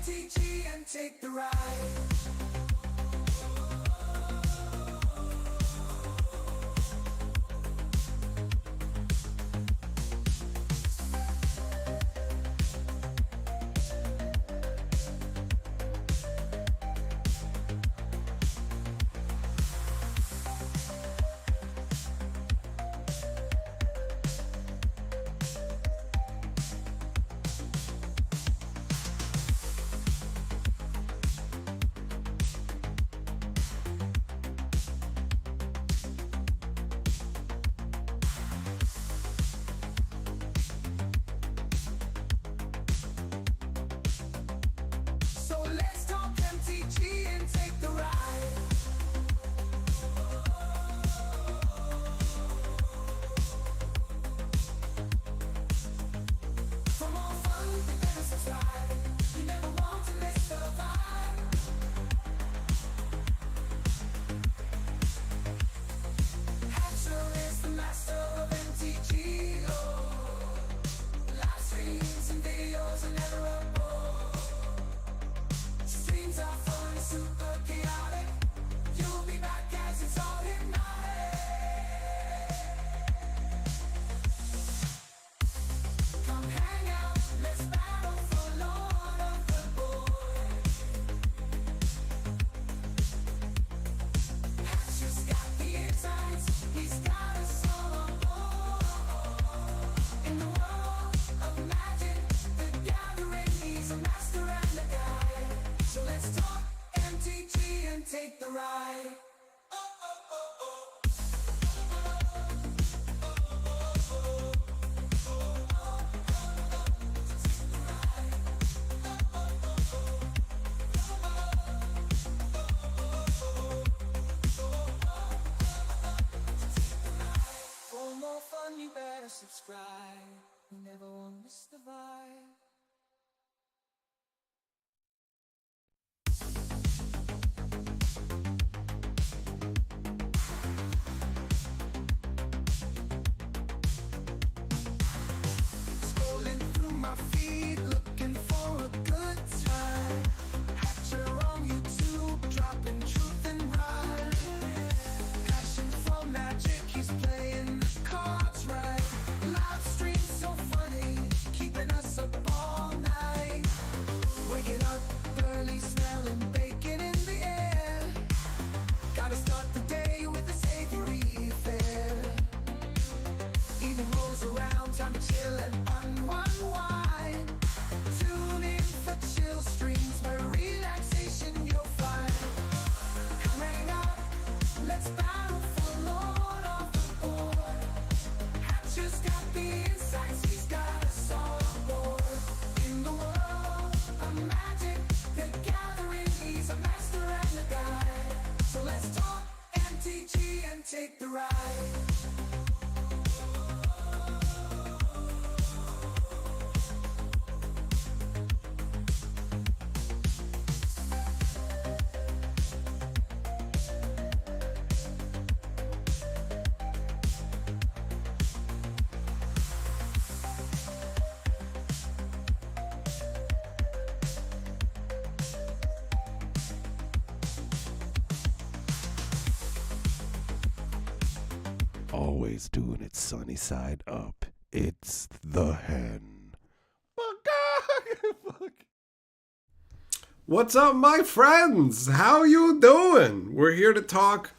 MTG and take the ride. So let's talk MTG and take the ride. For more fun, you better subscribe. You never want to miss the vibe. Hatcher is the master of MTG. Oh, live streams and videos are never a bore. Streams are fun, super chaotic. You'll be back as it's all hypnotic. Come hang out, let's battle for Lord of the Board. Hatcher's got the insights, he's got us all on board. In the world of magic, the gathering, he's a master and a guide. So let's talk MTG and take the ride. For more fun, you better subscribe. You never want to miss the vibe. Scrolling through my feed, looking for a good time. Hatcher on YouTube, dropping truth and rhyme. Passion for magic, he's playing the cards right. Live stream so funny, keeping us up all night. Waking up early, smelling bacon in the air. Gotta start the day with a savory affair. Evening rolls around, time to chill and unwind. Tune in for chill streams where relaxation you'll find. Come hang out, let's battle for Lord of the Board. Hatcher's got the insights, he's got us all on board. In the world of magic, the gathering, he's a master and a guide. So let's talk MTG and take the ride. Always doing it sunny side up. It's the hen. Fuck. What's up, my friends? How you doing? We're here to talk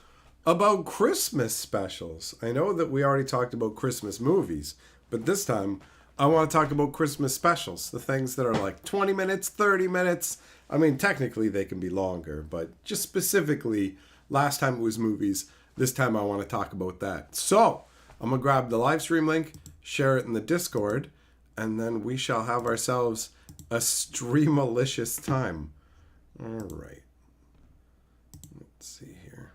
about Christmas specials. I know that we already talked about Christmas movies, but this time I want to talk about Christmas specials. The things that are like 20 minutes, 30 minutes. I mean, technically they can be longer, but just specifically, last time it was movies. This time I want to talk about that. So, I'm going to grab the live stream link, share it in the Discord, and then we shall have ourselves a streamalicious time. All right. Let's see here.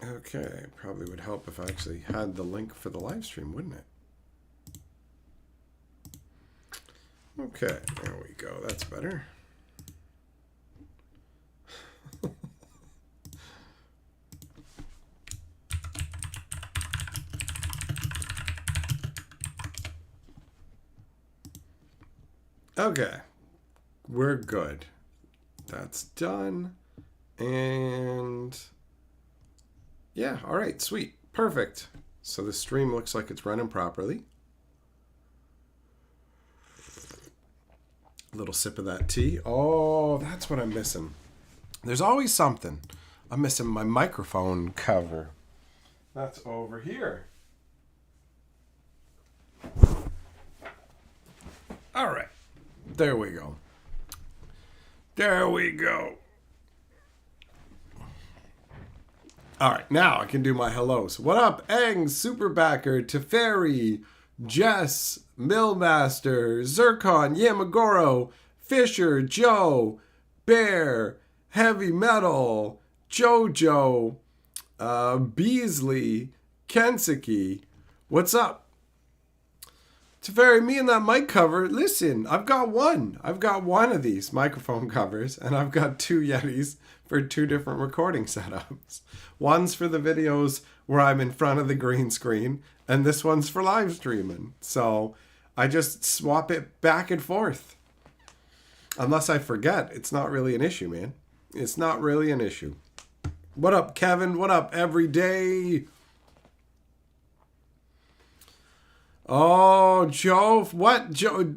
Okay, probably would help if I actually had the link for the live stream, wouldn't it? Okay, there we go. That's better. Okay. We're good. That's done. And yeah, all right, sweet. Perfect. So the stream looks like it's running properly. A little sip of that tea. Oh, that's what I'm missing. There's always something. I'm missing my microphone cover. That's over here. All right. There we go. There we go. All right, now I can do my hellos. What up, Eng, Superbacker, Teferi, Jess, Millmaster, Zircon, Yamagoro, Fisher, Joe, Bear, Heavy Metal, Jojo, Beasley, Kensuke. What's up? Teferi, me and that mic cover. Listen, I've got one. I've got one of these microphone covers, and I've got 2 Yetis for 2 different recording setups. One's for the videos where I'm in front of the green screen, and this one's for live streaming. So I just swap it back and forth. Unless I forget, it's not really an issue, man. It's not really an issue. What up, Kevin? What up, Everyday? Oh, Joe. What? Joe?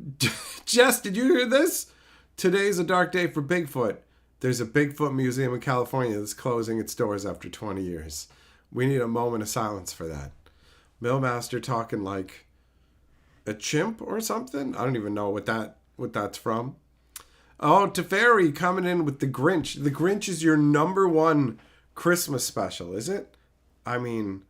Jess, did you hear this? Today's a dark day for Bigfoot. There's a Bigfoot museum in California that's closing its doors after 20 years. We need a moment of silence for that. Millmaster talking like a chimp or something? I don't even know what that's from. Oh, Teferi coming in with the Grinch. The Grinch is your number 1 Christmas special, is it? I mean,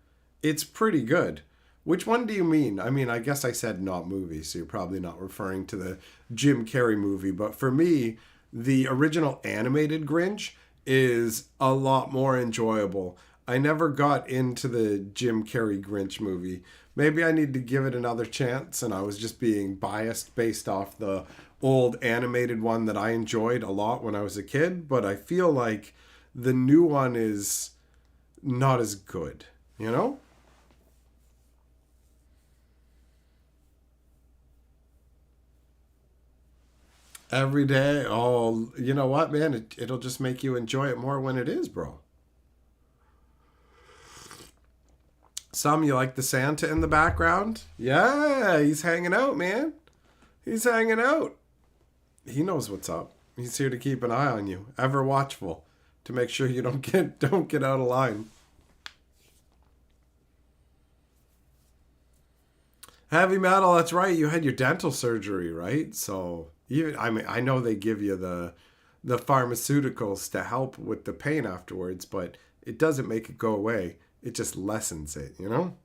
it's pretty good. Which one do you mean? I mean, I guess I said not movie, so you're probably not referring to the Jim Carrey movie. But for me, the original animated Grinch is a lot more enjoyable. I never got into the Jim Carrey Grinch movie. Maybe I need to give it another chance, and I was just being biased based off the old animated one that I enjoyed a lot when I was a kid. But I feel like the new one is not as good, you know? Every day. Oh, you know what, man? It'll just make you enjoy it more when it is, bro. Some, you like the Santa in the background? Yeah, he's hanging out, man. He's hanging out. He knows what's up. He's here to keep an eye on you, ever watchful, to make sure you don't get out of line. Heavy Metal, that's right. You had your dental surgery, right? So even I know they give you the pharmaceuticals to help with the pain afterwards, but it doesn't make it go away. It just lessens it, you know?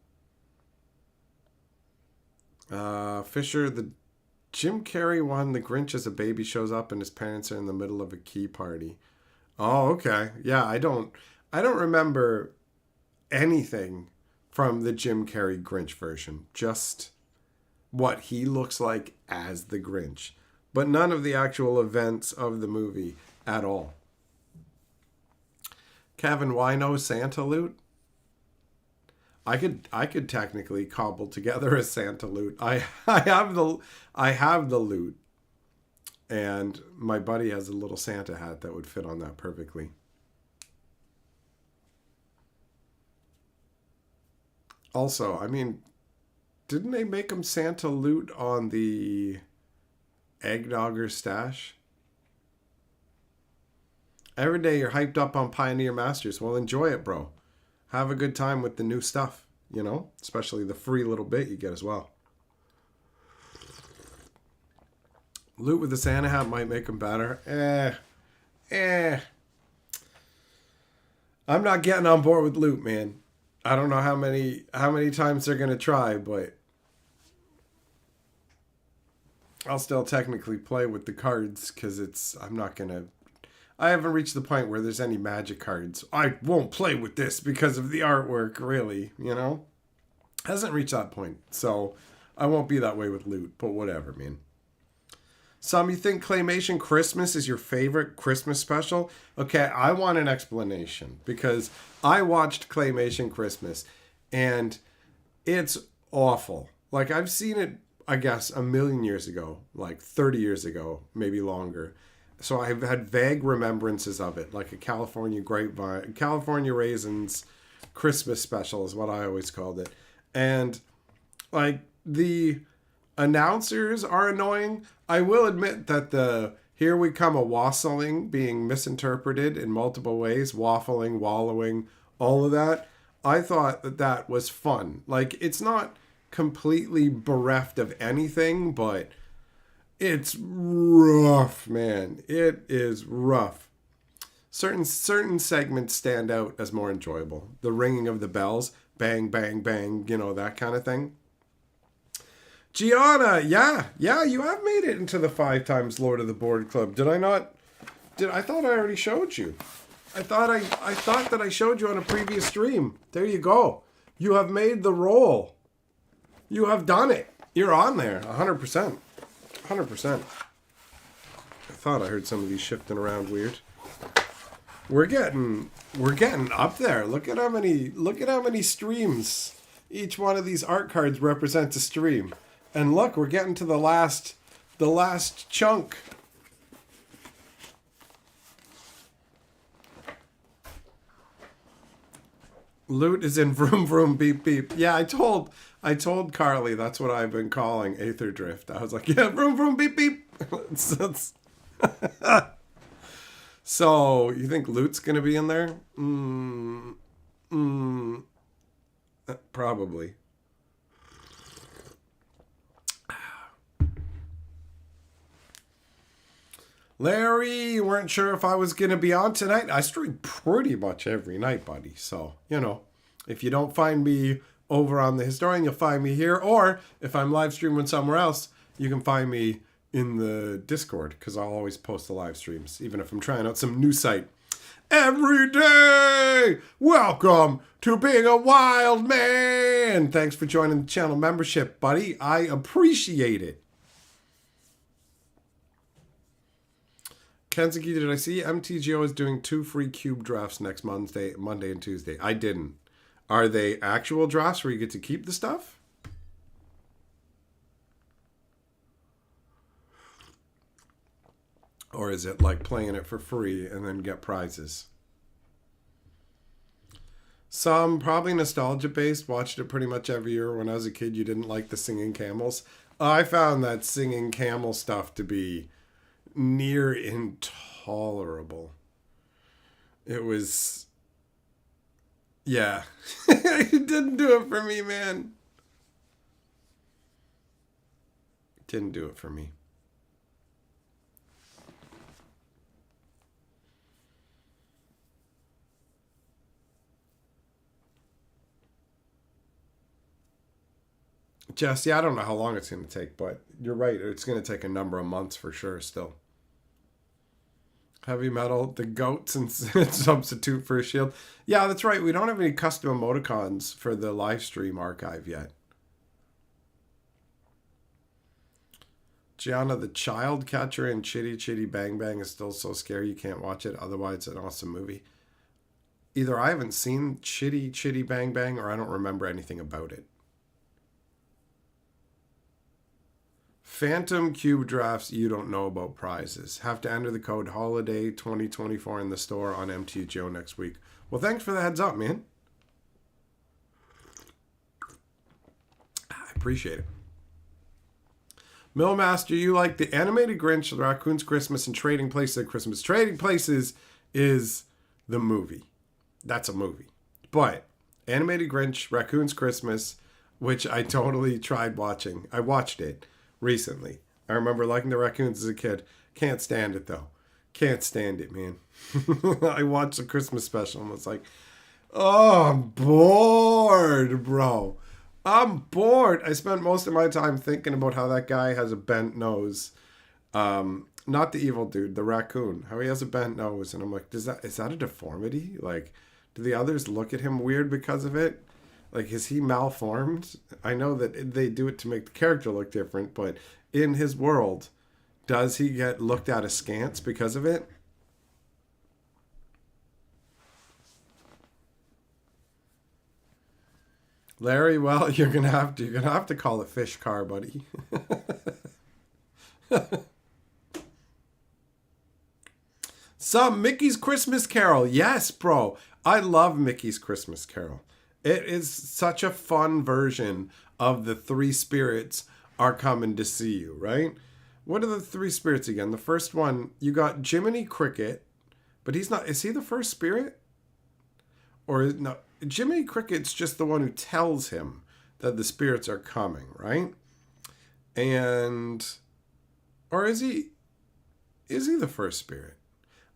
Fisher, the Jim Carrey one, the Grinch as a baby shows up and his parents are in the middle of a key party. Oh, okay. Yeah, I don't remember anything from the Jim Carrey Grinch version. Just what he looks like as the Grinch. But none of the actual events of the movie at all. Kevin, why no Santa loot? I could technically cobble together a Santa loot. I have the loot. And my buddy has a little Santa hat that would fit on that perfectly. Also, I mean, didn't they make him Santa loot on the Eggnogger stash? Every day you're hyped up on Pioneer Masters. Well, enjoy it, bro. Have a good time with the new stuff, you know? Especially the free little bit you get as well. Loot with the Santa hat might make him better. I'm not getting on board with loot, man. I don't know how many times they're going to try, but I'll still technically play with the cards because I haven't reached the point where there's any magic cards. I won't play with this because of the artwork, really, you know? Hasn't reached that point, so I won't be that way with loot, but whatever, man. Some, you think Claymation Christmas is your favorite Christmas special? Okay, I want an explanation because I watched Claymation Christmas and it's awful. Like, I've seen it I guess, a million years ago, like 30 years ago, maybe longer. So I've had vague remembrances of it, like a California grapevine, California raisins Christmas special is what I always called it. And like the announcers are annoying. I will admit that the here we come a wassailing being misinterpreted in multiple ways, waffling, wallowing, all of that. I thought that that was fun. Like it's not completely bereft of anything, but it's rough, man. It is rough. Certain segments stand out as more enjoyable. The ringing of the bells, bang, bang, bang, that kind of thing. Gianna, yeah, you have made it into the 5 times Lord of the Board Club. Did I not? I thought I already showed you. I thought that I showed you on a previous stream. There you go. You have made the roll. You have done it. You're on there, 100%. 100%. I thought I heard some of these shifting around weird. We're getting up there. Look at how many streams each one of these art cards represents a stream. And look, we're getting to the last chunk. Loot is in vroom vroom beep beep. Yeah, I told Carly that's what I've been calling Aether Drift. I was like, yeah, vroom vroom beep beep. So you think loot's gonna be in there? Probably. Larry, you weren't sure if I was going to be on tonight. I stream pretty much every night, buddy. So, if you don't find me over on The Historian, you'll find me here. Or if I'm live streaming somewhere else, you can find me in the Discord because I'll always post the live streams, even if I'm trying out some new site. Every day! Welcome to being a wild man! Thanks for joining the channel membership, buddy. I appreciate it. Kenzuki, did I see MTGO is doing 2 free cube drafts next Monday and Tuesday? I didn't. Are they actual drafts where you get to keep the stuff? Or is it like playing it for free and then get prizes? Some probably nostalgia based. Watched it pretty much every year. When I was a kid, you didn't like the singing camels. I found that singing camel stuff to be near intolerable. It was, yeah. It didn't do it for me, man. Didn't do it for me. Jess, yeah, I don't know how long it's going to take, but you're right. It's going to take a number of months for sure still. Heavy metal, the goats and substitute for a shield. Yeah, that's right. We don't have any custom emoticons for the live stream archive yet. Gianna, the child catcher in Chitty Chitty Bang Bang is still so scary you can't watch it. Otherwise, it's an awesome movie. Either I haven't seen Chitty Chitty Bang Bang or I don't remember anything about it. Phantom Cube drafts, you don't know about prizes. Have to enter the code HOLIDAY 2024 in the store on MTGO next week. Well, thanks for the heads up, man. I appreciate it. Millmaster, you like the animated Grinch, the Raccoon's Christmas, and Trading Places at Christmas. Trading Places is the movie. That's a movie. But animated Grinch, Raccoon's Christmas, which I totally tried watching. I watched it recently. I remember liking the raccoons as a kid. Can't stand it though. Can't stand it, man. I watched the Christmas special and was like, oh, I'm bored, bro. I'm bored. I spent most of my time thinking about how that guy has a bent nose. Not the evil dude, the raccoon. How he has a bent nose. And I'm like, is that a deformity? Like, do the others look at him weird because of it? Like, is he malformed? I know that they do it to make the character look different, but in his world, does he get looked at askance because of it? Larry, well, you're gonna have to call it fish car, buddy. Some Mickey's Christmas Carol. Yes, bro. I love Mickey's Christmas Carol. It is such a fun version of the three spirits are coming to see you, right? What are the three spirits again? The first one, you got Jiminy Cricket, but he's not, is he the first spirit? Or no, Jiminy Cricket's just the one who tells him that the spirits are coming, right? And, or is he the first spirit?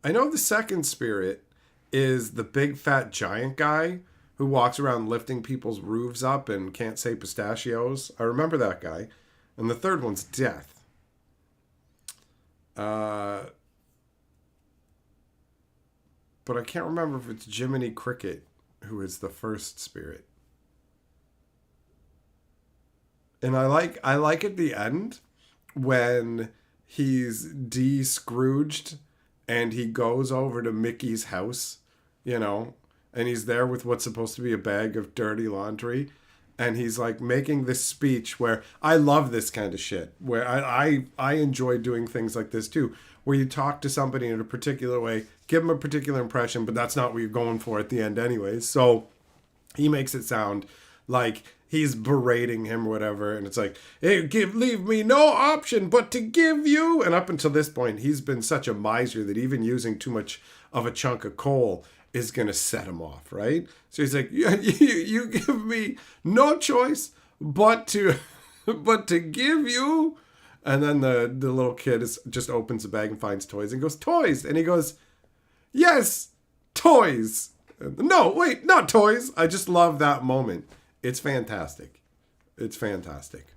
I know the second spirit is the big fat giant guy who walks around lifting people's roofs up and can't say pistachios. I remember that guy. And the third one's death. But I can't remember if it's Jiminy Cricket who is the first spirit. And I like at the end when he's de-Scrooged and he goes over to Mickey's house, you know, and he's there with what's supposed to be a bag of dirty laundry. And he's like making this speech where I love this kind of shit, where I enjoy doing things like this too, where you talk to somebody in a particular way, give them a particular impression, but that's not what you're going for at the end anyways. So he makes it sound like he's berating him or whatever, and it's like, hey, leave me no option but to give you. And up until this point, he's been such a miser that even using too much of a chunk of coal is going to set him off, right? So he's like, you give me no choice but to give you. And then the little kid just opens the bag and finds toys and goes, toys. And he goes, yes, toys. No, wait, not toys. I just love that moment. It's fantastic. It's fantastic.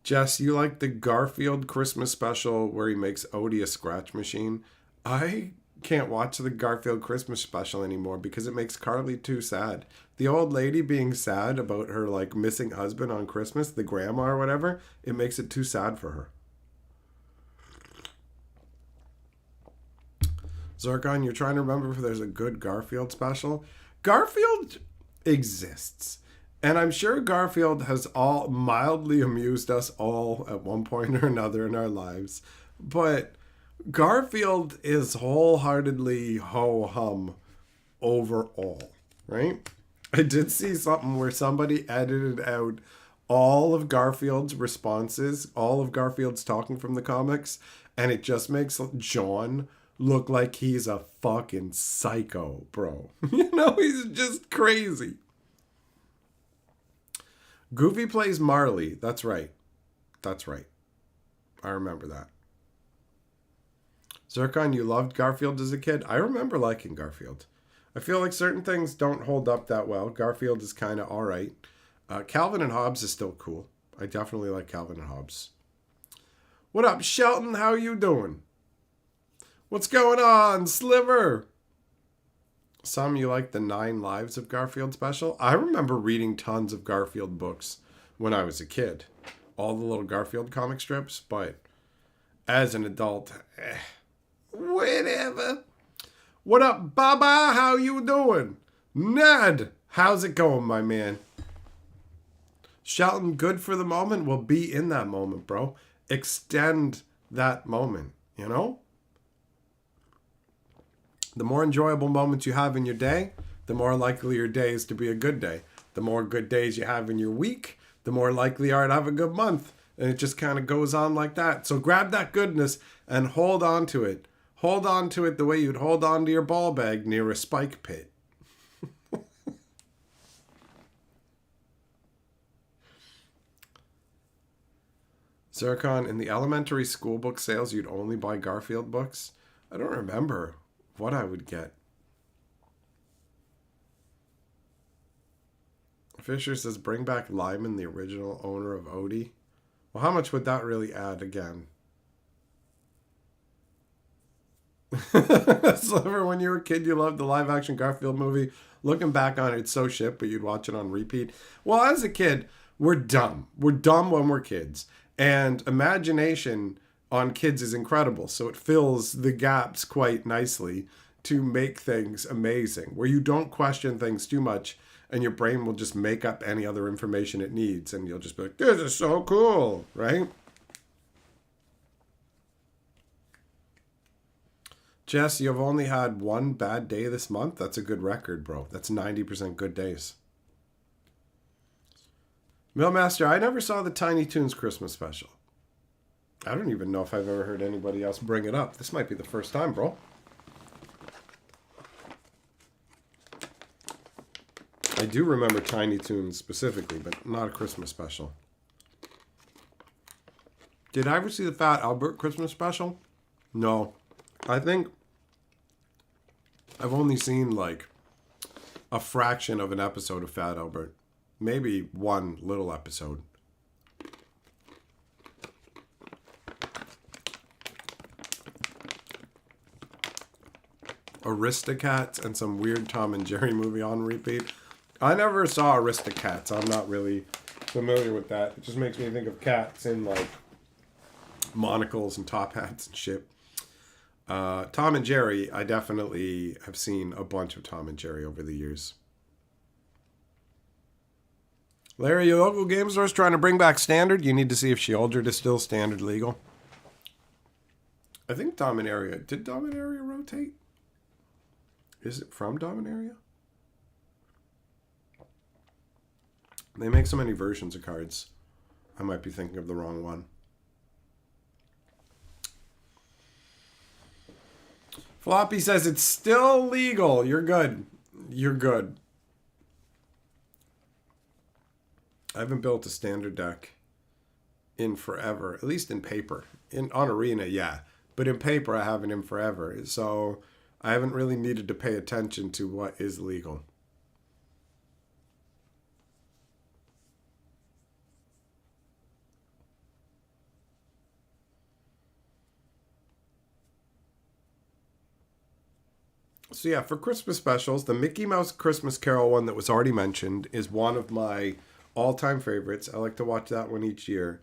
Jess, you like the Garfield Christmas special where he makes Odie a scratch machine? I can't watch the Garfield Christmas special anymore because it makes Carly too sad. The old lady being sad about her like missing husband on Christmas, the grandma or whatever, it makes it too sad for her. Zircon, you're trying to remember if there's a good Garfield special. Garfield exists. And I'm sure Garfield has all mildly amused us all at one point or another in our lives. But Garfield is wholeheartedly ho-hum overall, right? I did see something where somebody edited out all of Garfield's responses, all of Garfield's talking from the comics, and it just makes John look like he's a fucking psycho, bro. You know, he's just crazy. Goofy plays Marley. That's right. That's right. I remember that. Zircon, you loved Garfield as a kid? I remember liking Garfield. I feel like certain things don't hold up that well. Garfield is kind of all right. Calvin and Hobbes is still cool. I definitely like Calvin and Hobbes. What up, Shelton? How you doing? What's going on, Sliver? Some you like the 9 Lives of Garfield special? I remember reading tons of Garfield books when I was a kid. All the little Garfield comic strips, but as an adult, whatever. What up, Baba? How you doing? Ned, how's it going, my man? Shelton, good for the moment. Well, be in that moment, bro. Extend that moment, you know? The more enjoyable moments you have in your day, the more likely your day is to be a good day. The more good days you have in your week, the more likely you are to have a good month. And it just kind of goes on like that. So grab that goodness and hold on to it. Hold on to it the way you'd hold on to your ball bag near a spike pit. Zircon, in the elementary school book sales, you'd only buy Garfield books? I don't remember what I would get. Fisher says, bring back Lyman, the original owner of Odie. Well, how much would that really add again? Sliver, when you were a kid, you loved the live-action Garfield movie. Looking back on it, it's so shit, but you'd watch it on repeat. Well, as a kid, we're dumb. We're dumb when we're kids. And imagination on kids is incredible, so it fills the gaps quite nicely to make things amazing, where you don't question things too much and your brain will just make up any other information it needs and you'll just be like, this is so cool, right? Jess, you've only had one bad day this month? That's a good record, bro. That's 90% good days. Millmaster, I never saw the Tiny Toons Christmas special. I don't even know if I've ever heard anybody else bring it up. This might be the first time, bro. I do remember Tiny Toons specifically, but not a Christmas special. Did I ever see the Fat Albert Christmas special? No. I think I've only seen like a fraction of an episode of Fat Albert. Maybe one little episode. Aristocats and some weird Tom and Jerry movie on repeat. I never saw Aristocats. I'm not really familiar with that. It just makes me think of cats in like monocles and top hats and shit. Tom and Jerry, I definitely have seen a bunch of Tom and Jerry over the years. Larry, your local game store is trying to bring back Standard. You need to see if Sheoldred is still Standard legal. I think Dominaria. Did Dominaria rotate? Is it from Dominaria? They make so many versions of cards. I might be thinking of the wrong one. Floppy says it's still legal. You're good. You're good. I haven't built a Standard deck in forever, at least in paper. On Arena, yeah. But in paper, I haven't in forever. So I haven't really needed to pay attention to what is legal. So yeah, for Christmas specials, the Mickey Mouse Christmas Carol one that was already mentioned is one of my all-time favorites. I like to watch that one each year.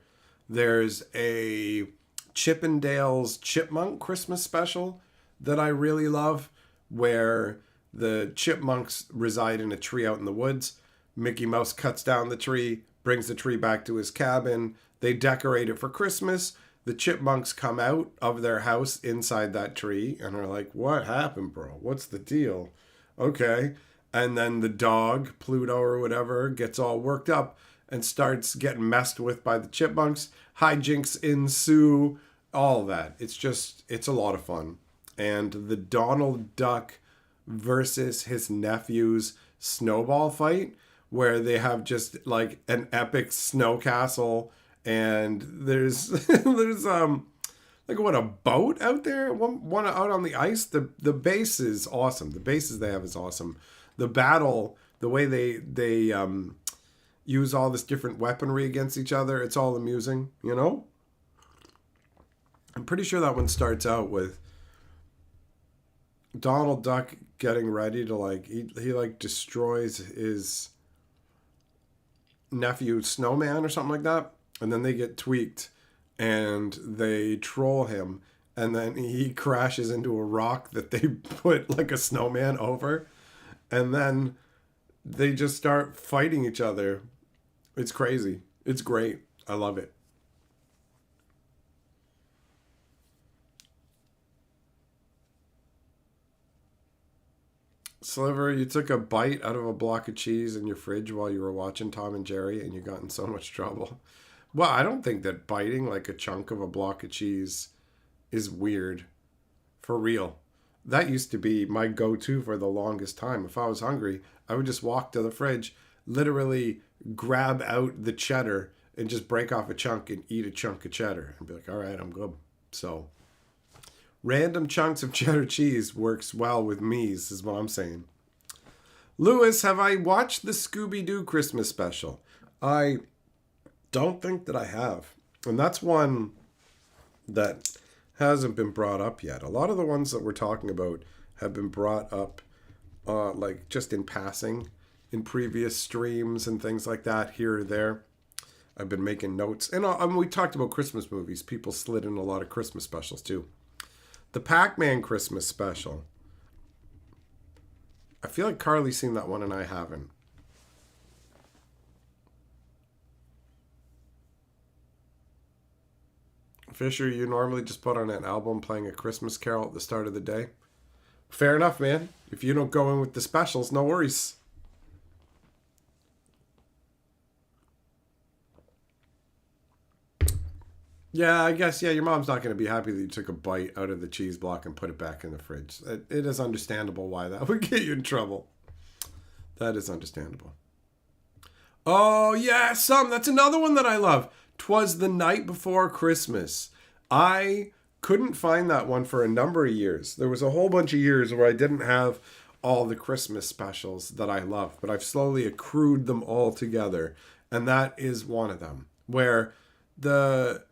There's a Chippendales Chipmunk Christmas special that I really love, where the chipmunks reside in a tree out in the woods. Mickey Mouse cuts down the tree, brings the tree back to his cabin. They decorate it for Christmas. The chipmunks come out of their house inside that tree and are like, what happened, bro? What's the deal? Okay. And then the dog, Pluto or whatever, gets all worked up and starts getting messed with by the chipmunks. Hijinks ensue, all that. It's a lot of fun. And the Donald Duck versus his nephew's snowball fight, where they have just like an epic snow castle, and there's like what, a boat out there, one out on the ice. The base is awesome. The bases they have is awesome. The battle, the way they use all this different weaponry against each other, it's all amusing, you know? I'm pretty sure that one starts out with Donald Duck getting ready to like, he like destroys his nephew Snowman or something like that. And then they get tweaked and they troll him. And then he crashes into a rock that they put like a snowman over. And then they just start fighting each other. It's crazy. It's great. I love it. Sliver, you took a bite out of a block of cheese in your fridge while you were watching Tom and Jerry and you got in so much trouble. Well, I don't think that biting like a chunk of a block of cheese is weird. For real. That used to be my go-to for the longest time. If I was hungry, I would just walk to the fridge, literally grab out the cheddar and just break off a chunk and eat a chunk of cheddar. And be like, all right, I'm good. So, random chunks of cheddar cheese works well with me's, is what I'm saying. Lewis, have I watched the Scooby-Doo Christmas special? I don't think that I have. And that's one that hasn't been brought up yet. A lot of the ones that we're talking about have been brought up like just in passing in previous streams and things like that here or there. I've been making notes. And we talked about Christmas movies. People slid in a lot of Christmas specials too. The Pac-Man Christmas special. I feel like Carly's seen that one and I haven't. Fisher, you normally just put on an album playing a Christmas carol at the start of the day. Fair enough, man. If you don't go in with the specials, no worries. Yeah, I guess, your mom's not going to be happy that you took a bite out of the cheese block and put it back in the fridge. It is understandable why that would get you in trouble. That is understandable. Oh, yeah, that's another one that I love. 'Twas the Night Before Christmas. I couldn't find that one for a number of years. There was a whole bunch of years where I didn't have all the Christmas specials that I love, but I've slowly accrued them all together, and that is one of them. Where the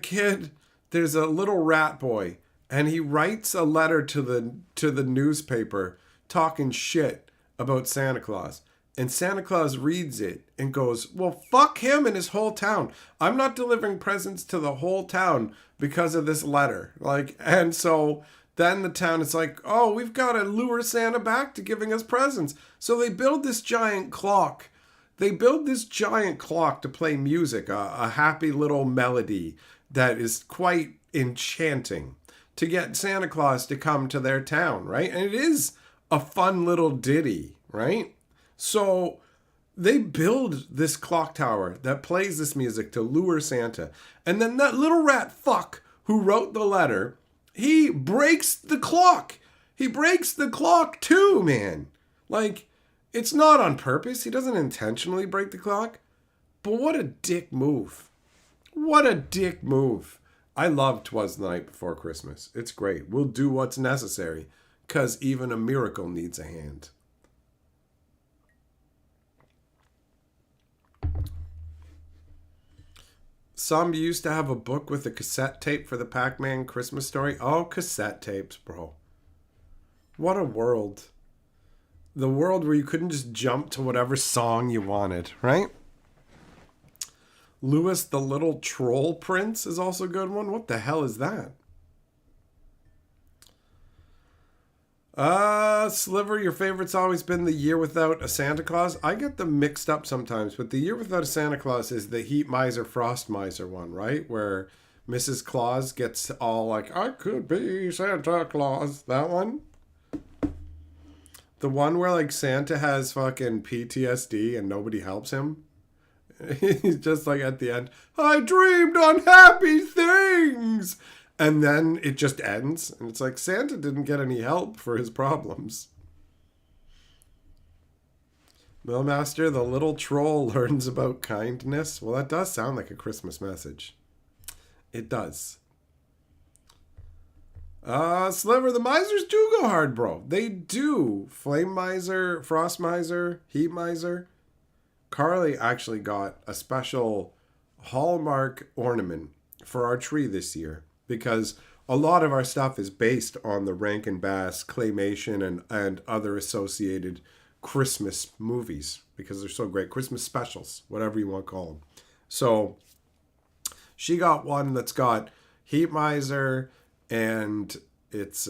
kid, there's a little rat boy, and he writes a letter to the newspaper talking shit about Santa Claus. And Santa Claus reads it and goes, well, fuck him and his whole town. I'm not delivering presents to the whole town because of this letter. And so then the town is like, oh, we've got to lure Santa back to giving us presents. So they build this giant clock. They build this giant clock to play music, a happy little melody that is quite enchanting to get Santa Claus to come to their town, right? And it is a fun little ditty, right? So they build this clock tower that plays this music to lure Santa. And then that little rat fuck who wrote the letter, he breaks the clock. He breaks the clock too, man. It's not on purpose. He doesn't intentionally break the clock. But what a dick move. What a dick move. I love 'Twas the Night Before Christmas. It's great. We'll do what's necessary, 'cause even a miracle needs a hand. Some used to have a book with a cassette tape for the Pac-Man Christmas story. Oh, cassette tapes, bro. What a world. The world where you couldn't just jump to whatever song you wanted, right? Louis the Little Troll Prince is also a good one. What the hell is that? Sliver, your favorite's always been The Year Without a Santa Claus. I get them mixed up sometimes, but The Year Without a Santa Claus is the Heat Miser, Frost Miser one, right? Where Mrs. Claus gets all like, I could be Santa Claus. That one? The one where Santa has fucking PTSD and nobody helps him. He's just at the end, I dreamed unhappy things. And then it just ends. And it's Santa didn't get any help for his problems. Millmaster, the little troll learns about kindness. Well, that does sound like a Christmas message. It does. Sliver, the misers do go hard, bro. They do. Flame miser, frost miser, heat miser. Carly actually got a special Hallmark ornament for our tree this year, because a lot of our stuff is based on the Rankin Bass claymation and other associated Christmas movies, because they're so great. Christmas specials, whatever you want to call them. So she got one that's got Heat Miser, and it's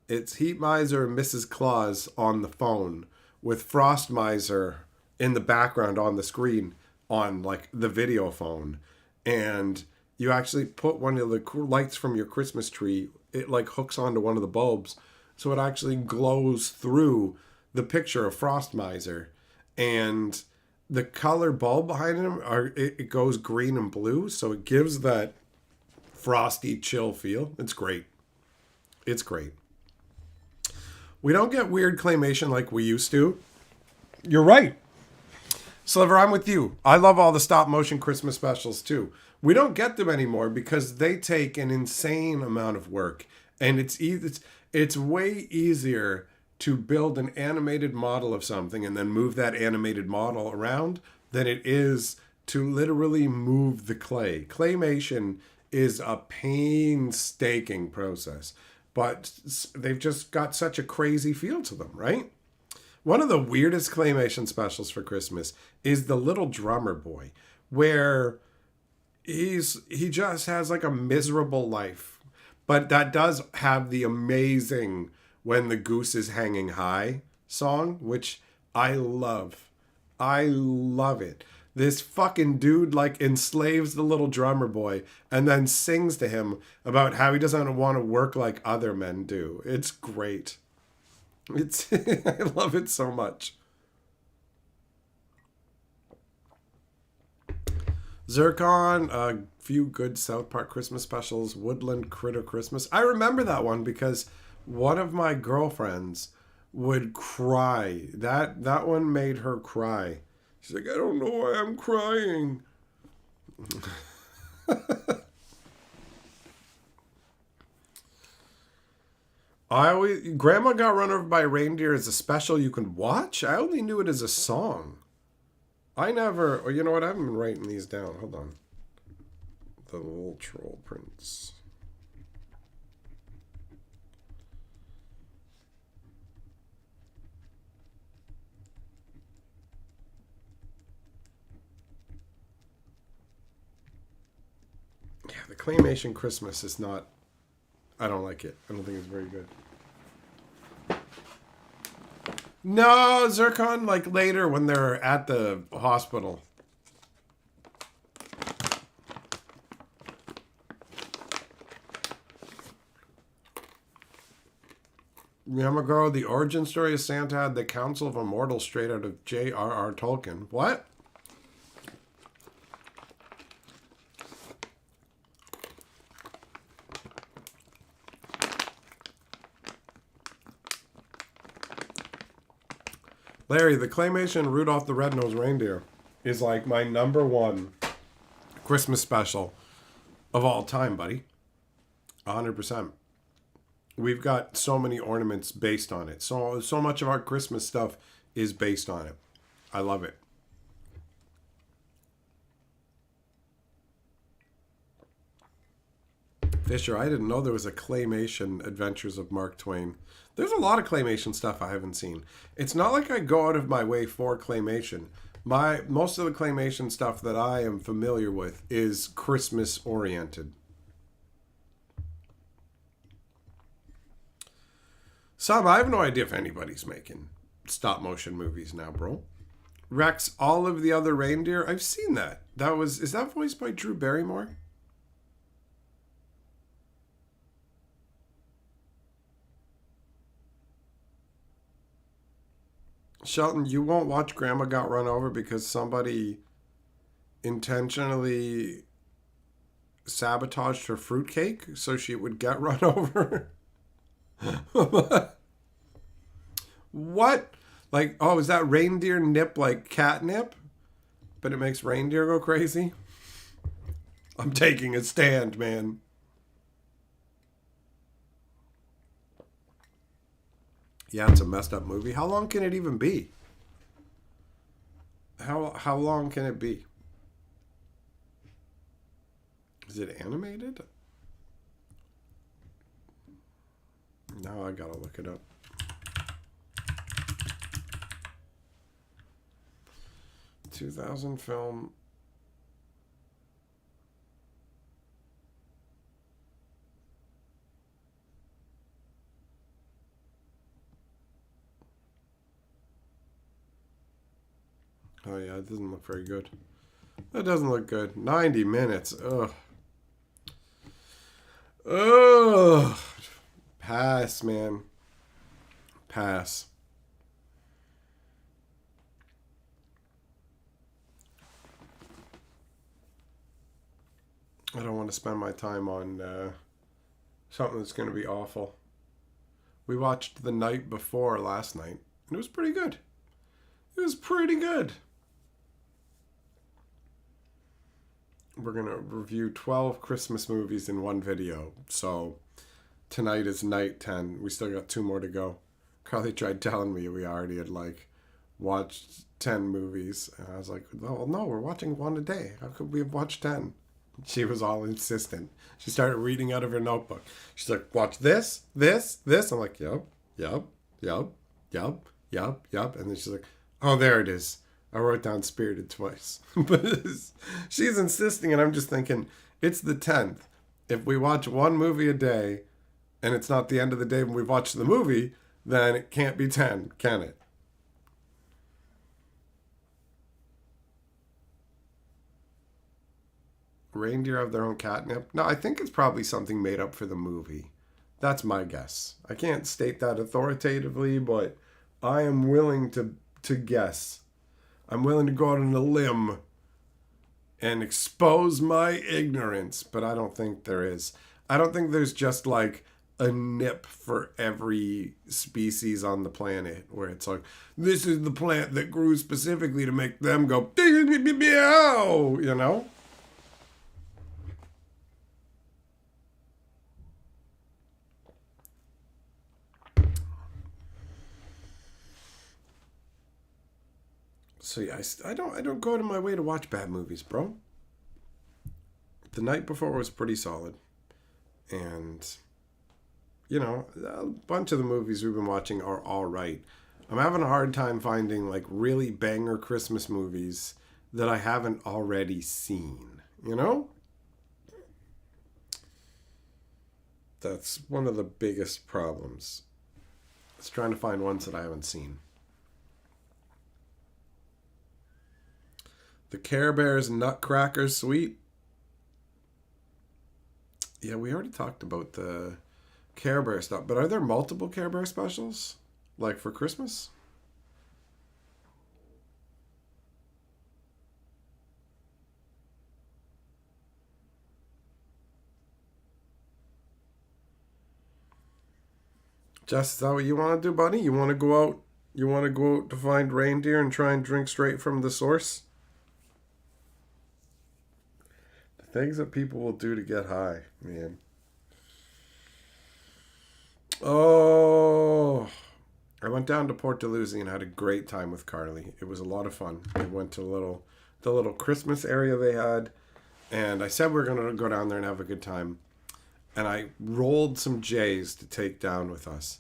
Heat Miser and Mrs. Claus on the phone with Frost Miser in the background on the screen on the video phone. And you actually put one of the lights from your Christmas tree, it hooks onto one of the bulbs, so it actually glows through the picture of Frost Miser. And the color bulb behind him, it goes green and blue, so it gives that frosty chill feel. It's great. It's great. We don't get weird claymation like we used to. You're right. Sliver, I'm with you. I love all the stop motion Christmas specials too. We don't get them anymore because they take an insane amount of work, and it's way easier to build an animated model of something and then move that animated model around than it is to literally move the clay. Claymation is a painstaking process, but they've just got such a crazy feel to them, right? One of the weirdest claymation specials for Christmas is the Little Drummer Boy, where he just has a miserable life, but that does have the amazing When the Goose is Hanging High song, which I love. I love it. This fucking dude like enslaves the little drummer boy and then sings to him about how he doesn't want to work like other men do. It's great. It's I love it so much. Zircon, a few good South Park Christmas specials, Woodland Critter Christmas. I remember that one because one of my girlfriends would cry. That one made her cry. She's like, I don't know why I'm crying. Grandma Got Run Over by a Reindeer is a special you can watch. I only knew it as a song. I never, or you know what? I haven't been writing these down. Hold on. The Little Troll Prince. Yeah, the claymation Christmas is not, I don't like it. I don't think it's very good. No, Zircon, like later when they're at the hospital. Yamago, the origin story of Santa had the Council of Immortals straight out of J.R.R. Tolkien. What? Larry, the claymation Rudolph the Red-Nosed Reindeer is like my number one Christmas special of all time, buddy. 100%. We've got so many ornaments based on it. So much of our Christmas stuff is based on it. I love it. Fisher, I didn't know there was a claymation Adventures of Mark Twain. There's a lot of claymation stuff I haven't seen. It's not like I go out of my way for claymation. Most of the claymation stuff that I am familiar with is Christmas oriented. Sam, I have no idea if anybody's making stop motion movies now, bro. Rex, all of the other reindeer, I've seen that. Is that voiced by Drew Barrymore? Shelton, you won't watch Grandma Got Run Over because somebody intentionally sabotaged her fruitcake so she would get run over? What? Like, oh, is that reindeer nip like catnip? But it makes reindeer go crazy? I'm taking a stand, man. Yeah, it's a messed up movie. How long can it even be? How long can it be? Is it animated? Now I gotta look it up. ...2000 film... Oh yeah, it doesn't look very good. That doesn't look good. 90 minutes. Ugh. Ugh. Pass, man. Pass. I don't want to spend my time on something that's going to be awful. We watched The Night Before last night, and it was pretty good. It was pretty good. We're going to review 12 Christmas movies in one video. So tonight is night 10. We still got 2 more to go. Carly tried telling me we already had watched 10 movies. And I was like, oh, no, we're watching one a day. How could we have watched 10? She was all insistent. She started reading out of her notebook. She's like, watch this, this, this. I'm like, yep. And then she's like, oh, there it is. I wrote down Spirited twice. But she's insisting, and I'm just thinking, it's the 10th. If we watch one movie a day, and it's not the end of the day when we've watched the movie, then it can't be 10, can it? Reindeer have their own catnip? No, I think it's probably something made up for the movie. That's my guess. I can't state that authoritatively, but I am willing to guess. I'm willing to go out on a limb and expose my ignorance, but I don't think there is. I don't think there's just like a nip for every species on the planet where it's like, this is the plant that grew specifically to make them go, meow, you know? So yeah, I don't go out of my way to watch bad movies, bro. The Night Before was pretty solid, and you know, a bunch of the movies we've been watching are all right. I'm having a hard time finding like really banger Christmas movies that I haven't already seen. You know, that's one of the biggest problems. It's trying to find ones that I haven't seen. The Care Bears Nutcracker Suite. Yeah, we already talked about the Care Bear stuff, but are there multiple Care Bear specials? Like for Christmas? Jess, is that what you want to do, buddy? You want to go out? You want to go out to find reindeer and try and drink straight from the source? The things that people will do to get high, man. Oh, I went down to Port Dalhousie and had a great time with Carly. It was a lot of fun. We went to the little Christmas area they had, and I said we were gonna go down there and have a good time. And I rolled some J's to take down with us,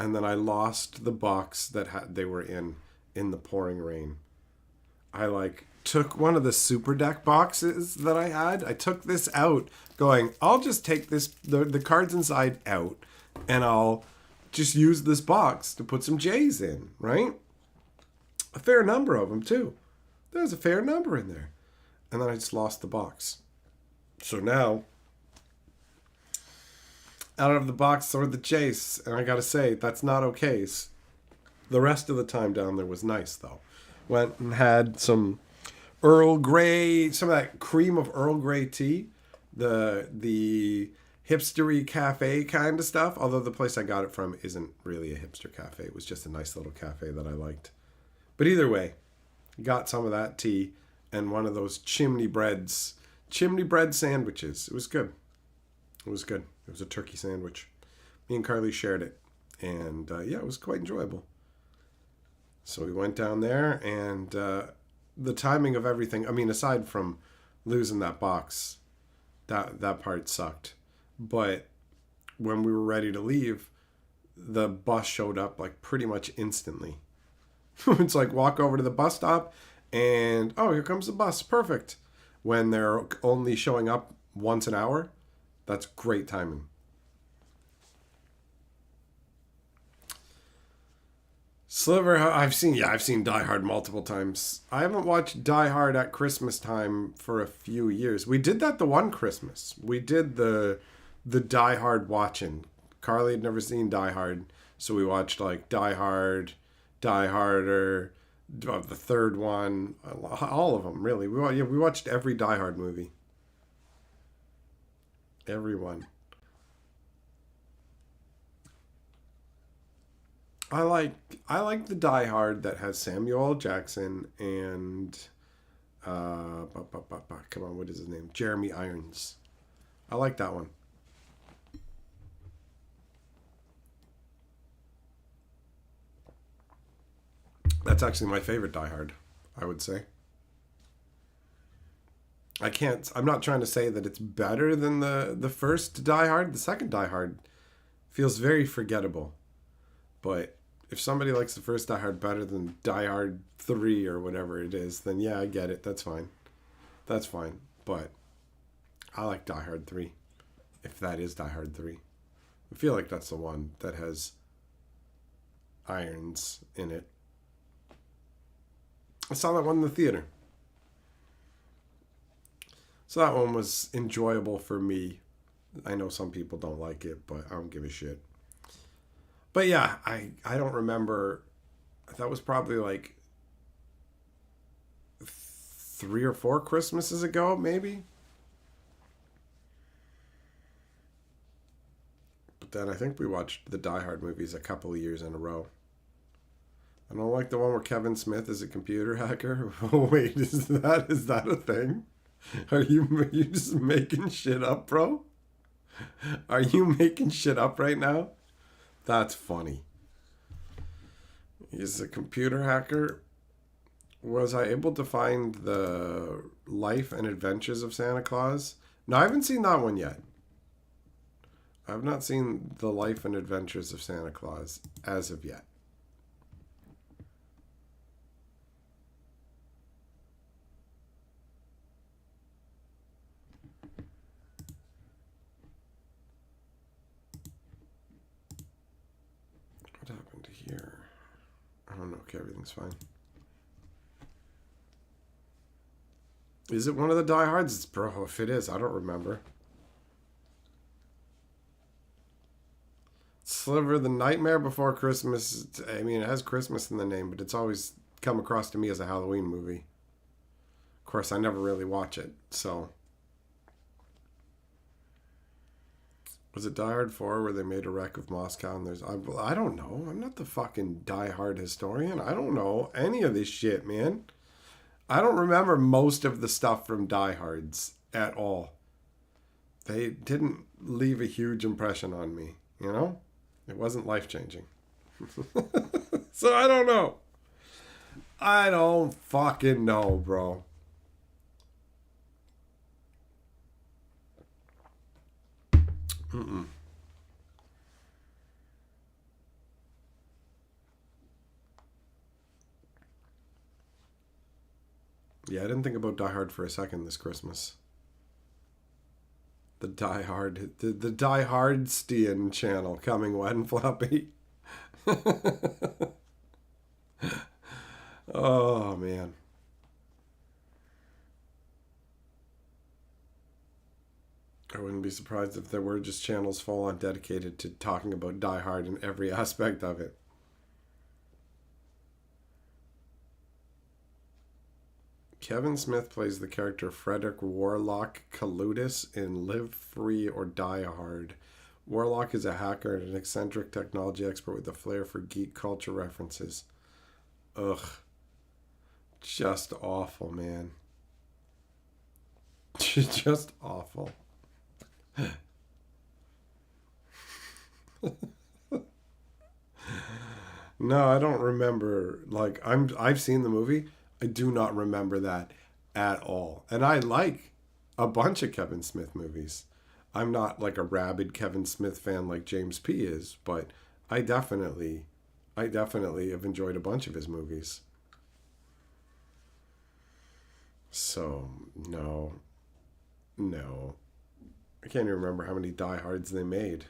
and then I lost the box that they were in the pouring rain. I like took one of the super deck boxes that I had. I took this out, going, I'll just take the cards inside out, and I'll just use this box to put some J's in, right? A fair number of them too. There's a fair number in there, and then I just lost the box. So now, out of the box or the J's, and I gotta say that's not okay. The rest of the time down there was nice though. Went and had some Earl Grey, some of that cream of Earl Grey tea, the hipstery cafe kind of stuff. Although the place I got it from isn't really a hipster cafe. It was just a nice little cafe that I liked. But either way, got some of that tea and one of those chimney bread sandwiches. It was good. It was good. It was a turkey sandwich. Me and Carly shared it. And yeah, it was quite enjoyable. So we went down there, and the timing of everything, I mean, aside from losing that box, that part sucked. But when we were ready to leave, the bus showed up like pretty much instantly. It's like walk over to the bus stop, and oh, here comes the bus. Perfect. When they're only showing up once an hour, that's great timing. Sliver, I've seen Die Hard multiple times. I haven't watched Die Hard at Christmas time for a few years. We did that the one Christmas. We did the Die Hard watching. Carly had never seen Die Hard, so we watched like Die Hard, Die Harder, the third one, all of them really. We watched every Die Hard movie. Every one. I like the Die Hard that has Samuel L. Jackson and come on, what is his name? Jeremy Irons. I like that one. That's actually my favorite Die Hard, I would say. I'm not trying to say that it's better than the first Die Hard. The second Die Hard feels very forgettable. But if somebody likes the first Die Hard better than Die Hard 3 or whatever it is, then yeah, I get it. That's fine. That's fine. But I like Die Hard 3, if that is Die Hard 3. I feel like that's the one that has irons in it. I saw that one in the theater. So that one was enjoyable for me. I know some people don't like it, but I don't give a shit. But yeah, I don't remember. That was probably like 3 or 4 Christmases ago, maybe. But then I think we watched the Die Hard movies a couple of years in a row. I don't like the one where Kevin Smith is a computer hacker. Oh, wait, is that a thing? Are you just making shit up, bro? Are you making shit up right now? That's funny. He's a computer hacker. Was I able to find the Life and Adventures of Santa Claus? No, I haven't seen that one yet. I've not seen the Life and Adventures of Santa Claus as of yet. What happened here? I don't know. Okay, everything's fine. Is it one of the Die Hards? It's bro. If it is, I don't remember. Sliver, the Nightmare Before Christmas. I mean, it has Christmas in the name, but it's always come across to me as a Halloween movie. Of course, I never really watch it, so. Was it Die Hard 4 where they made a wreck of Moscow and there's... I don't know. I'm not the fucking Die Hard historian. I don't know any of this shit, man. I don't remember most of the stuff from Die Hards at all. They didn't leave a huge impression on me, you know? It wasn't life-changing. So I don't know. I don't fucking know, bro. Mm-mm. Yeah, I didn't think about Die Hard for a second this Christmas. The Die Hardstian channel coming when, Floppy? Oh, man. I wouldn't be surprised if there were just channels full on dedicated to talking about Die Hard in every aspect of it. Kevin Smith plays the character Frederick Warlock Kaludis in Live Free or Die Hard. Warlock is a hacker and an eccentric technology expert with a flair for geek culture references. Ugh. Just awful, man. Just awful. No, I don't remember. Like, I've seen the movie. I do not remember that at all. And I like a bunch of Kevin Smith movies. I'm not like a rabid Kevin Smith fan like James P is, but I definitely have enjoyed a bunch of his movies. So, no. I can't even remember how many Die Hards they made.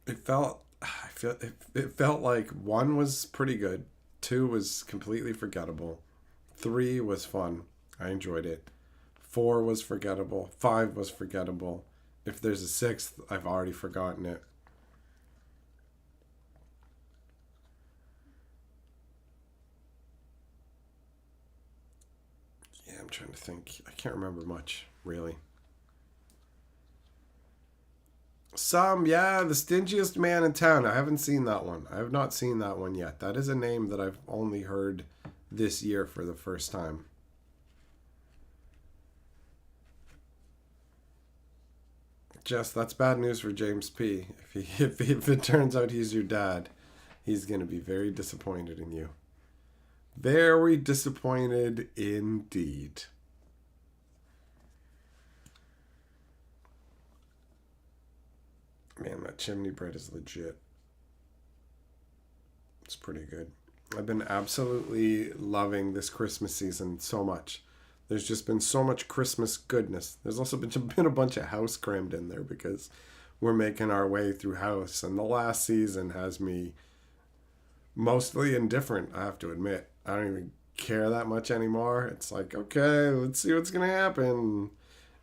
It felt like 1 was pretty good, 2 was completely forgettable, 3 was fun, I enjoyed it, 4 was forgettable, 5 was forgettable. If there's a 6th, I've already forgotten it. Yeah, I'm trying to think. I can't remember much, really. The Stingiest Man in Town. I haven't seen that one. I have not seen that one yet. That is a name that I've only heard this year for the first time. Jess, that's bad news for James P. If it turns out he's your dad, he's going to be very disappointed in you. Very disappointed indeed. Man, that chimney bread is legit. It's pretty good. I've been absolutely loving this Christmas season so much. There's just been so much Christmas goodness. There's also been a bunch of house crammed in there because we're making our way through house. And the last season has me mostly indifferent, I have to admit. I don't even care that much anymore. It's like, okay, let's see what's going to happen.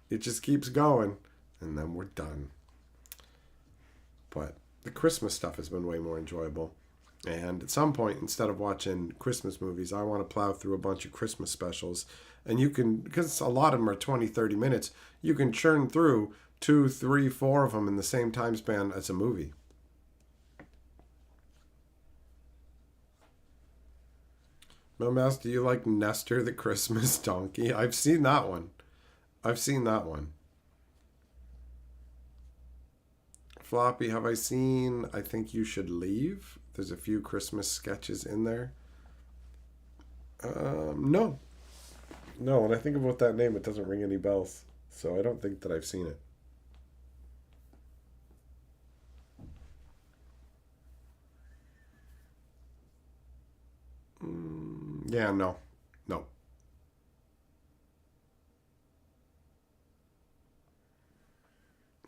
It just keeps going. And then we're done. But the Christmas stuff has been way more enjoyable. And at some point, instead of watching Christmas movies, I want to plow through a bunch of Christmas specials. And you can, because a lot of them are 20, 30 minutes, you can churn through 2, 3, 4 of them in the same time span as a movie. Mouse, do you like Nestor the Christmas Donkey? I've seen that one. Floppy, have I seen I Think You Should Leave? There's a few Christmas sketches in there. No. No, when I think about that name, it doesn't ring any bells. So I don't think that I've seen it. Yeah, no. No.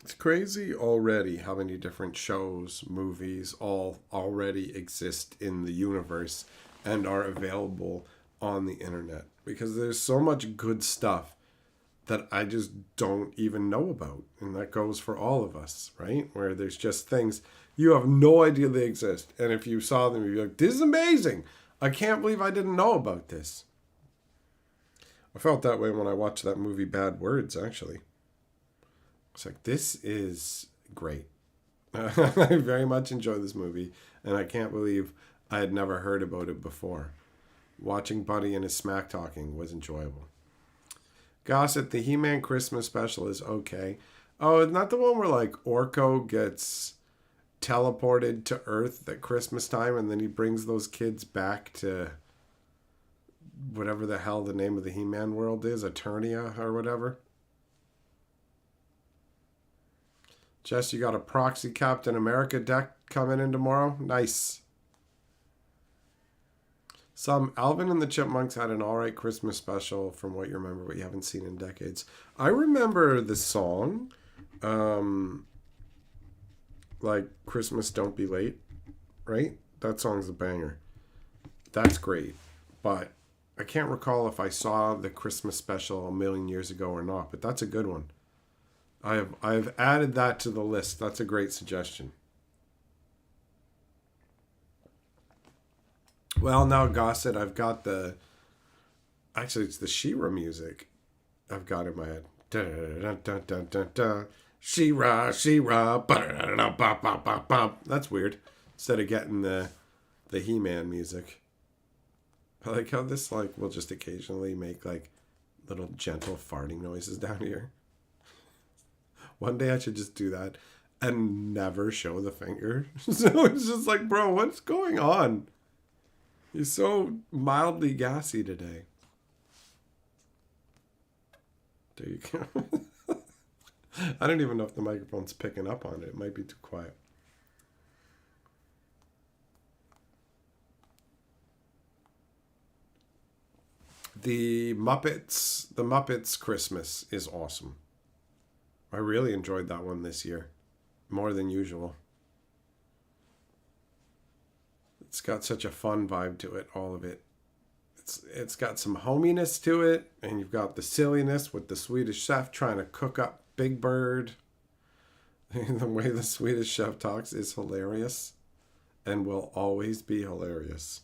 It's crazy already how many different shows, movies, all already exist in the universe and are available on the internet. Because there's so much good stuff that I just don't even know about. And that goes for all of us, right? Where there's just things you have no idea they exist. And if you saw them, you'd be like, this is amazing. I can't believe I didn't know about this. I felt that way when I watched that movie Bad Words, actually. It's like, this is great. I very much enjoy this movie, and I can't believe I had never heard about it before. Watching Buddy and his smack talking was enjoyable. Gossip, the He-Man Christmas special is okay. Oh, isn't that the one where, like, Orko gets teleported to Earth at Christmas time, and then he brings those kids back to whatever the hell the name of the He-Man world is, Eternia or whatever? Jess, you got a proxy Captain America deck coming in tomorrow? Nice. Some Alvin and the Chipmunks had an alright Christmas special from what you remember, but you haven't seen in decades. I remember the song, like Christmas Don't Be Late, right? That song's a banger. That's great. But I can't recall if I saw the Christmas special a million years ago or not, but that's a good one. I've added that to the list. That's a great suggestion. Well, now Gossett, I've got actually it's the She-Ra music I've got in my head. She-Ra, She-Ra, that's weird. Instead of getting the He-Man music. I like how this will just occasionally make little gentle farting noises down here. One day I should just do that and never show the finger. So it's just like, bro, what's going on? He's so mildly gassy today. There you go. I don't even know if the microphone's picking up on it. It might be too quiet. The Muppets Christmas is awesome. I really enjoyed that one this year. More than usual. It's got such a fun vibe to it, all of it. It's got some hominess to it, and you've got the silliness with the Swedish chef trying to cook up Big Bird. The way the Swedish chef talks is hilarious and will always be hilarious.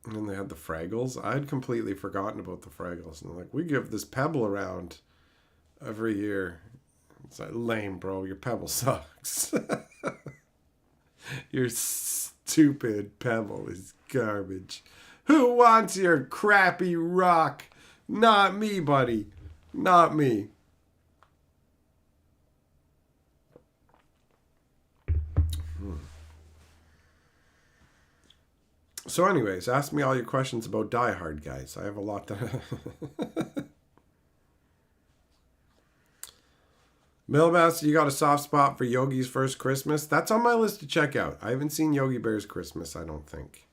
And then they had the Fraggles. I had completely forgotten about the Fraggles. And they're like, we give this Pebble around every year. It's like, lame, bro. Your Pebble sucks. Your stupid Pebble is garbage. Who wants your crappy rock? Not me, buddy. Not me. So anyways, ask me all your questions about Die Hard, guys. I have a lot to... Millmaster, you got a soft spot for Yogi's First Christmas? That's on my list to check out. I haven't seen Yogi Bear's Christmas, I don't think.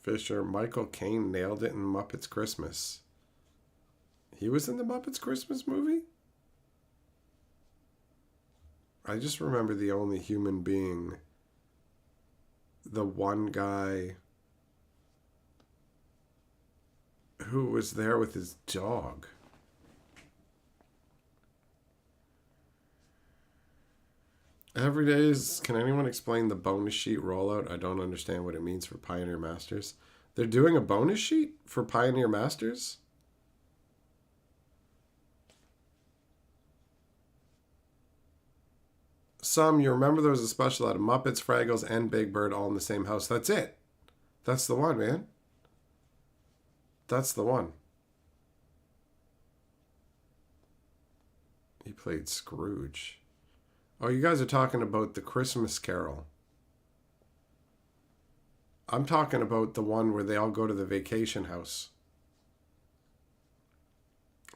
Fisher, Michael Caine nailed it in Muppets Christmas. He was in the Muppets Christmas movie? I just remember the only human being, the one guy who was there with his dog. Every day is... Can anyone explain the bonus sheet rollout? I don't understand what it means for Pioneer Masters. They're doing a bonus sheet for Pioneer Masters? You remember there was a special out of Muppets, Fraggles, and Big Bird all in the same house. That's it. That's the one, man. That's the one. He played Scrooge. Oh, you guys are talking about the Christmas Carol. I'm talking about the one where they all go to the vacation house.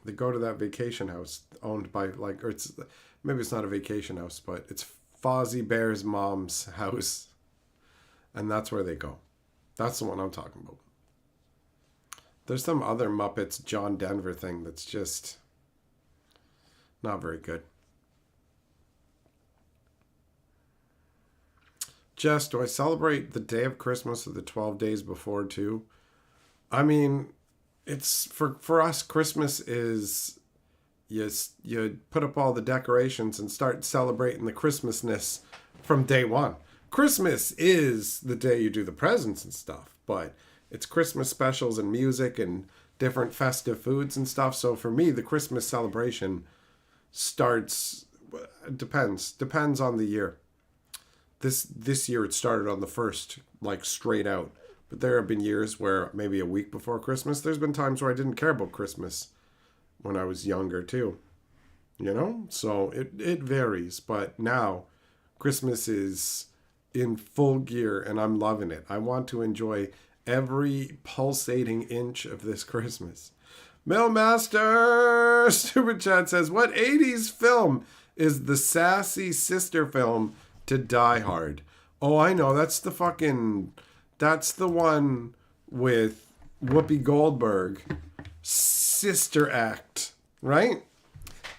They go to that vacation house owned by, like, or it's, maybe it's not a vacation house, but it's Fozzie Bear's mom's house. And that's where they go. That's the one I'm talking about. There's some other Muppets John Denver thing that's just not very good. Jess, do I celebrate the day of Christmas or the 12 days before too? I mean, it's for us, Christmas is you put up all the decorations and start celebrating the Christmasness from day one. Christmas is the day you do the presents and stuff, but it's Christmas specials and music and different festive foods and stuff. So for me, the Christmas celebration starts, depends on the year. This year it started on the 1st, like straight out. But there have been years where maybe a week before Christmas, there's been times where I didn't care about Christmas when I was younger too. You know? So it varies. But now Christmas is in full gear and I'm loving it. I want to enjoy every pulsating inch of this Christmas. Millmaster Super Chat says, what 80s film is the sassy sister film to Die Hard? Oh, I know. That's the one with Whoopi Goldberg. Sister Act, right?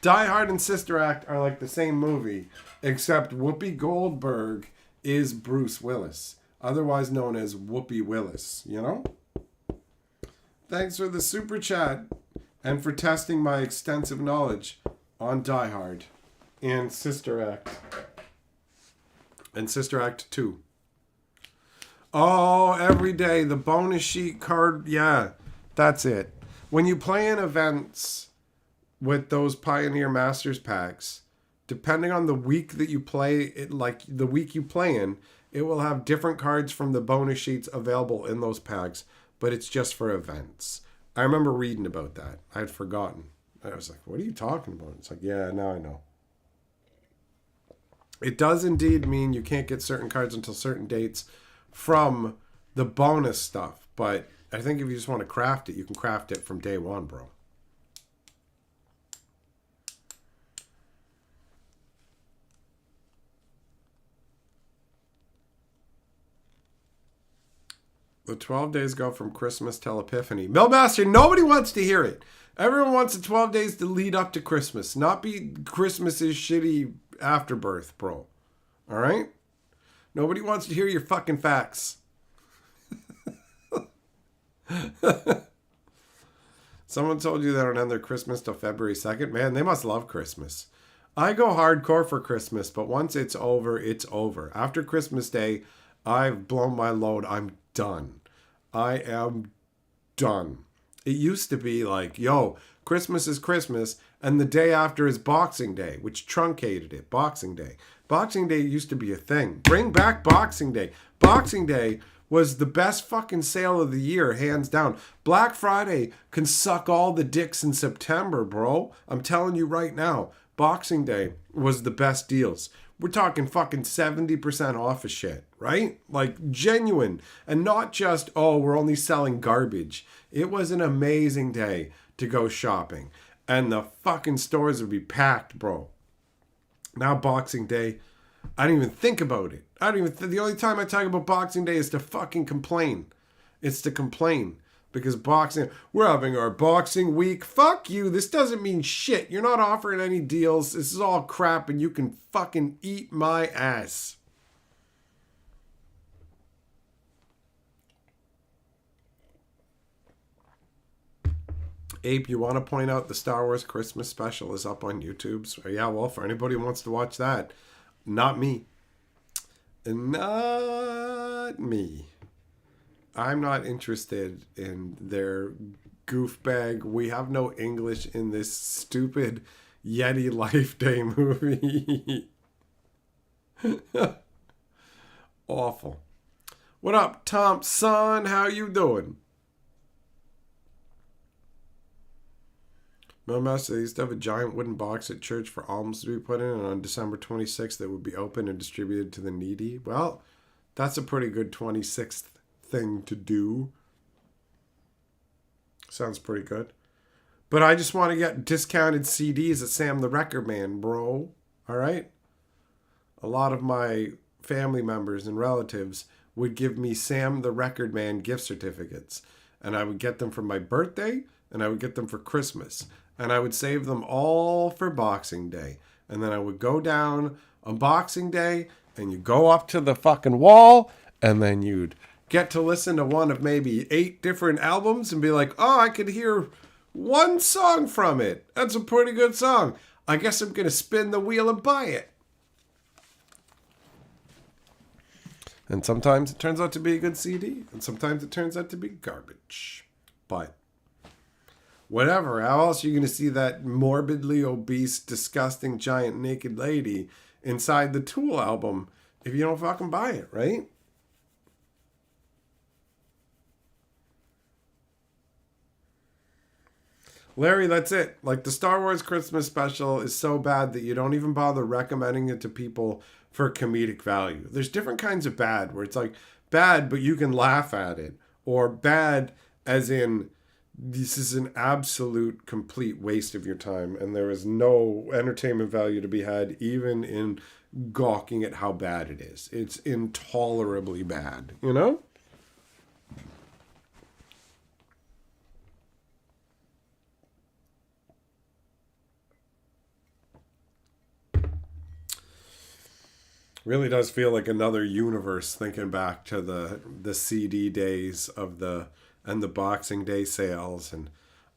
Die Hard and Sister Act are like the same movie, except Whoopi Goldberg is Bruce Willis, otherwise known as Whoopi Willis, you know? Thanks for the super chat and for testing my extensive knowledge on Die Hard and Sister Act. And Sister Act 2. Oh, every day, the bonus sheet card. Yeah, that's it. When you play in events with those Pioneer Masters packs, depending on the week that you play, it, like the week you play in, it will have different cards from the bonus sheets available in those packs, but it's just for events. I remember reading about that. I had forgotten. I was like, what are you talking about? It's like, yeah, now I know. It does indeed mean you can't get certain cards until certain dates from the bonus stuff. But I think if you just want to craft it, you can craft it from day one, bro. The 12 days go from Christmas till Epiphany. Millmaster, nobody wants to hear it. Everyone wants the 12 days to lead up to Christmas. Not be Christmas's shitty afterbirth, bro. All right? Nobody wants to hear your fucking facts. Someone told you they don't end their Christmas till February 2nd. Man, they must love Christmas. I go hardcore for Christmas, but once it's over, it's over. After Christmas Day, I've blown my load. I'm done. I am done. It used to be like, yo, Christmas is Christmas, and the day after is Boxing Day, which truncated it. Boxing Day. Boxing Day used to be a thing. Bring back Boxing Day. Boxing Day was the best fucking sale of the year, hands down. Black Friday can suck all the dicks in September, bro. I'm telling you right now, Boxing Day was the best deals. We're talking fucking 70% off of shit, right? Like genuine. And not just, oh, we're only selling garbage. It was an amazing day to go shopping. And the fucking stores would be packed, bro. Now Boxing Day, I don't even think about it. The only time I talk about Boxing Day is to fucking complain. It's to complain. Because we're having our Boxing Week. Fuck you. This doesn't mean shit. You're not offering any deals. This is all crap and you can fucking eat my ass. Ape, you want to point out the Star Wars Christmas special is up on YouTube? So yeah, well, for anybody who wants to watch that, not me. Not me. I'm not interested in their goof bag. We have no English in this stupid Yeti Life Day movie. Awful. What up, Thompson? How you doing? My master, they used to have a giant wooden box at church for alms to be put in, and on December 26th, it would be opened and distributed to the needy. Well, that's a pretty good 26th thing to do. Sounds pretty good. But I just want to get discounted CDs at Sam the Record Man, bro. All right? A lot of my family members and relatives would give me Sam the Record Man gift certificates. And I would get them for my birthday, and I would get them for Christmas. And I would save them all for Boxing Day. And then I would go down on Boxing Day, and you go up to the fucking wall, and then you'd get to listen to one of maybe 8 different albums and be like, oh, I could hear one song from it. That's a pretty good song. I guess I'm going to spin the wheel and buy it. And sometimes it turns out to be a good CD, and sometimes it turns out to be garbage. But whatever, how else are you going to see that morbidly obese, disgusting, giant naked lady inside the Tool album if you don't fucking buy it, right? Larry, that's it. Like, the Star Wars Christmas special is so bad that you don't even bother recommending it to people for comedic value. There's different kinds of bad, where it's like bad, but you can laugh at it. Or bad as in, this is an absolute complete waste of your time, and there is no entertainment value to be had, even in gawking at how bad it is. It's intolerably bad, you know? Really does feel like another universe, thinking back to the CD days of the Boxing Day sales, and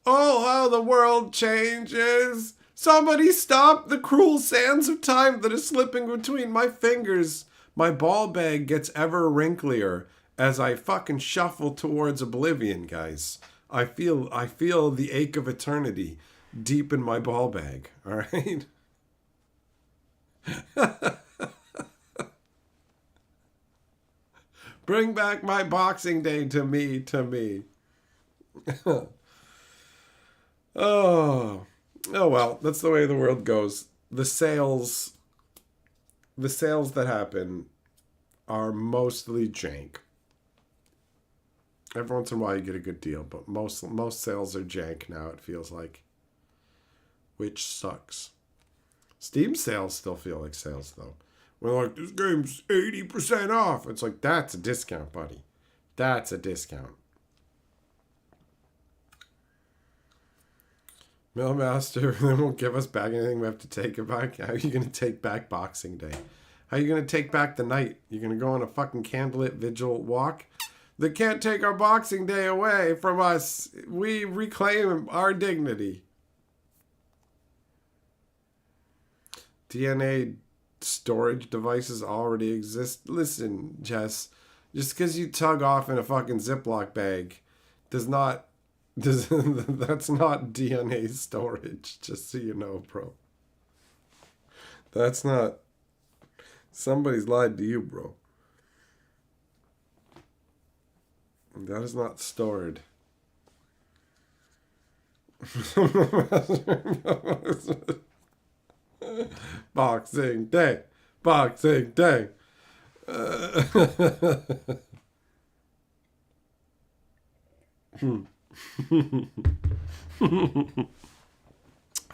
oh, how the world changes. Somebody stop the cruel sands of time that is slipping between my fingers. My ball bag gets ever wrinklier as I fucking shuffle towards oblivion, guys. I feel the ache of eternity deep in my ball bag, all right? Bring back my Boxing Day to me. Oh well, that's the way the world goes. The sales that happen are mostly jank. Every once in a while you get a good deal, but most sales are jank now, it feels like. Which sucks. Steam sales still feel like sales, though. We're like, this game's 80% off. It's like, that's a discount, buddy. That's a discount. Millmaster, they won't give us back anything. We have to take it back. How are you going to take back Boxing Day? How are you going to take back the night? You're going to go on a fucking candlelit vigil walk? They can't take our Boxing Day away from us. We reclaim our dignity. DNA storage devices already exist. Listen, Jess, just because you tug off in a fucking Ziploc bag that's not DNA storage, just so you know, bro. That's not... Somebody's lied to you, bro. That is not stored. Boxing Day.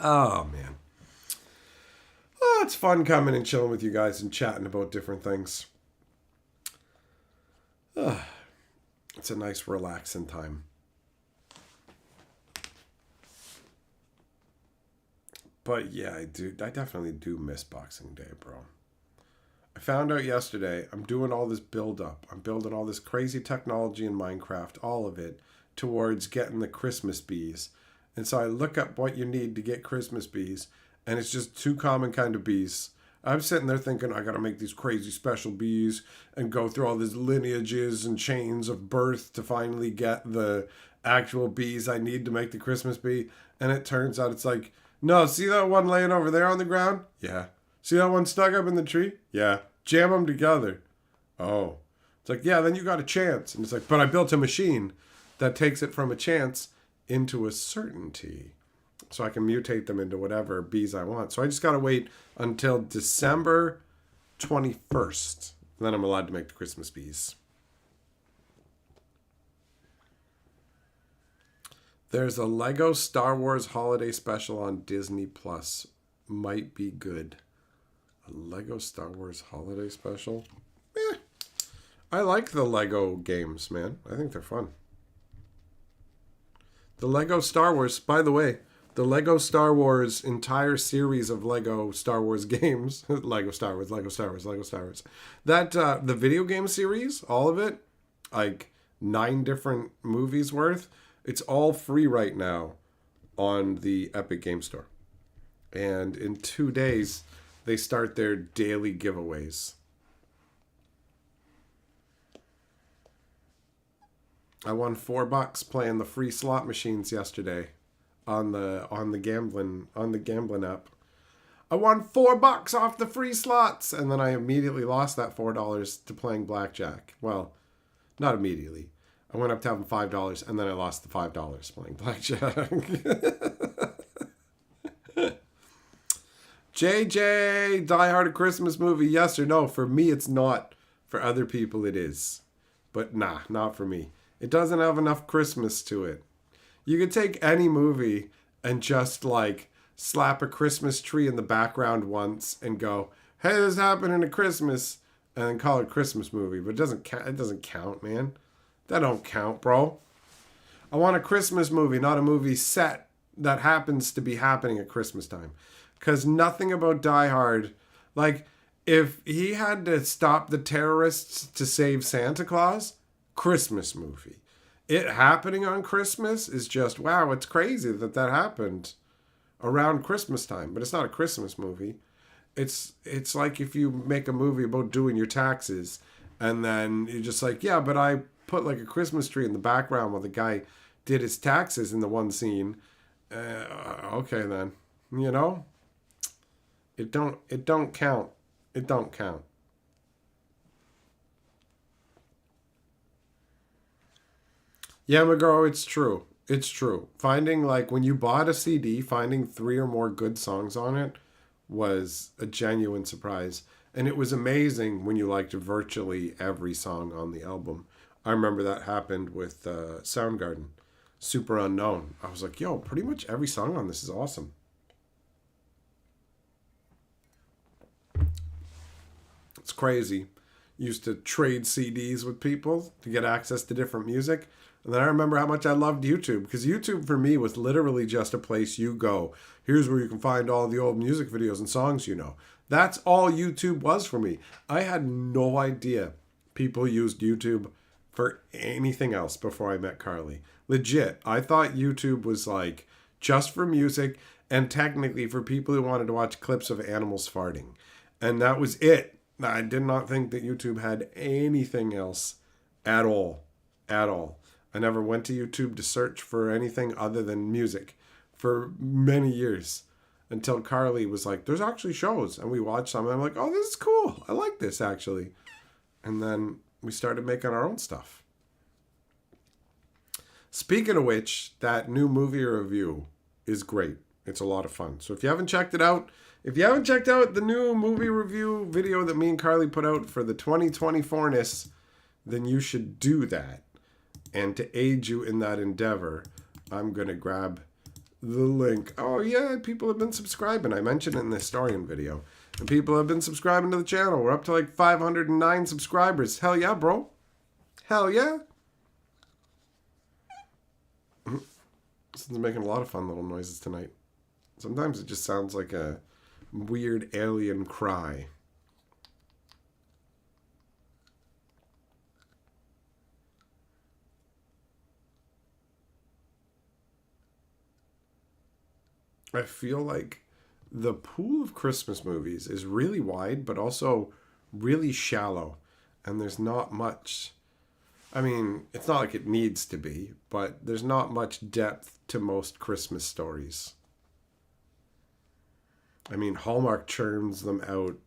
Oh, man. Oh, it's fun coming and chilling with you guys and chatting about different things. It's a nice, relaxing time. But yeah, I definitely do miss Boxing Day, bro. I found out yesterday I'm doing all this build up. I'm building all this crazy technology in Minecraft, all of it, towards getting the Christmas bees. And so I look up what you need to get Christmas bees, and it's just two common kind of bees. I'm sitting there thinking I gotta make these crazy special bees and go through all these lineages and chains of birth to finally get the actual bees I need to make the Christmas bee. And it turns out it's like, no, see that one laying over there on the ground? Yeah. See that one stuck up in the tree? Yeah. Jam them together. Oh. It's like, yeah, then you got a chance. And it's like, but I built a machine that takes it from a chance into a certainty. So I can mutate them into whatever bees I want. So I just got to wait until December 21st. Then I'm allowed to make the Christmas bees. There's a Lego Star Wars holiday special on Disney Plus. Might be good. A Lego Star Wars holiday special? I like the Lego games, man. I think they're fun. The Lego Star Wars, by the way, the Lego Star Wars entire series of Lego Star Wars games, Lego Star Wars, Lego Star Wars, Lego Star Wars, that, the video game series, all of it, like 9 different movies worth, it's all free right now on the Epic Game Store. And in 2 days, they start their daily giveaways. I won $4 playing the free slot machines yesterday on the gambling app. I won $4 off the free slots, and then I immediately lost that $4 to playing blackjack. Well, not immediately. I went up to having $5, and then I lost the $5 playing blackjack. JJ, Die Hard a Christmas movie, yes or no? For me, it's not. For other people, it is. But nah, not for me. It doesn't have enough Christmas to it. You could take any movie and just like slap a Christmas tree in the background once and go, hey, this happened at Christmas, and then call it a Christmas movie. But it doesn't count, man. That don't count, bro. I want a Christmas movie, not a movie set that happens to be happening at Christmas time. Because nothing about Die Hard, like, if he had to stop the terrorists to save Santa Claus, Christmas movie. It happening on Christmas is just, wow, it's crazy that happened around Christmas time. But it's not a Christmas movie. It's like if you make a movie about doing your taxes, and then you're just like, yeah, but I put like a Christmas tree in the background while the guy did his taxes in the one scene. Okay then, you know, it don't count. It don't count. Yeah, McGraw, it's true. It's true. Finding, like, when you bought a CD, finding 3 or more good songs on it was a genuine surprise. And it was amazing when you liked virtually every song on the album. I remember that happened with Soundgarden, Super Unknown. I was like, yo, pretty much every song on this is awesome. It's crazy. Used to trade CDs with people to get access to different music. And then I remember how much I loved YouTube, because YouTube for me was literally just a place you go. Here's where you can find all the old music videos and songs you know. That's all YouTube was for me. I had no idea people used YouTube for anything else before I met Carly. Legit, I thought YouTube was like just for music and technically for people who wanted to watch clips of animals farting. And that was it. I did not think that YouTube had anything else at all. At all. I never went to YouTube to search for anything other than music for many years until Carly was like, there's actually shows. And we watched some and I'm like, oh, this is cool. I like this actually. And then we started making our own stuff. Speaking of which, that new movie review is great. It's a lot of fun. So if you haven't checked it out, if you haven't checked out the new movie review video that me and Carly put out for the 2024ness, then you should do that. And to aid you in that endeavor, I'm going to grab the link. Oh, yeah, people have been subscribing. I mentioned it in the historian video. And people have been subscribing to the channel. We're up to like 509 subscribers. Hell yeah, bro. Hell yeah. This is making a lot of fun little noises tonight. Sometimes it just sounds like a weird alien cry. I feel like the pool of Christmas movies is really wide, but also really shallow. And there's not much. I mean, it's not like it needs to be, but there's not much depth to most Christmas stories. I mean, Hallmark churns them out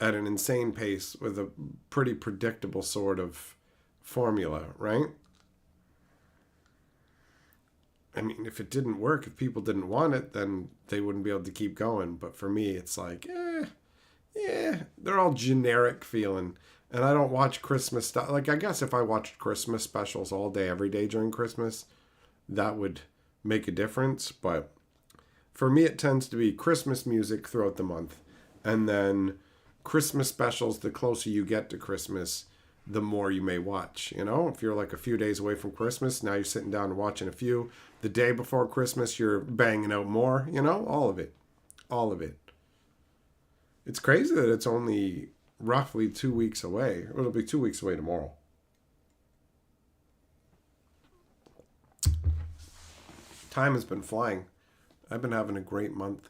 at an insane pace with a pretty predictable sort of formula, right? I mean, if it didn't work, if people didn't want it, then they wouldn't be able to keep going. But for me, it's like, they're all generic feeling. And I don't watch Christmas stuff. Like, I guess if I watched Christmas specials all day, every day during Christmas, that would make a difference. But for me, it tends to be Christmas music throughout the month. And then Christmas specials, the closer you get to Christmas, the more you may watch. You know, if you're like a few days away from Christmas, now you're sitting down and watching a few. The day before Christmas, you're banging out more. You know, all of it. All of it. It's crazy that it's only roughly 2 weeks away. It'll be 2 weeks away tomorrow. Time has been flying. I've been having a great month.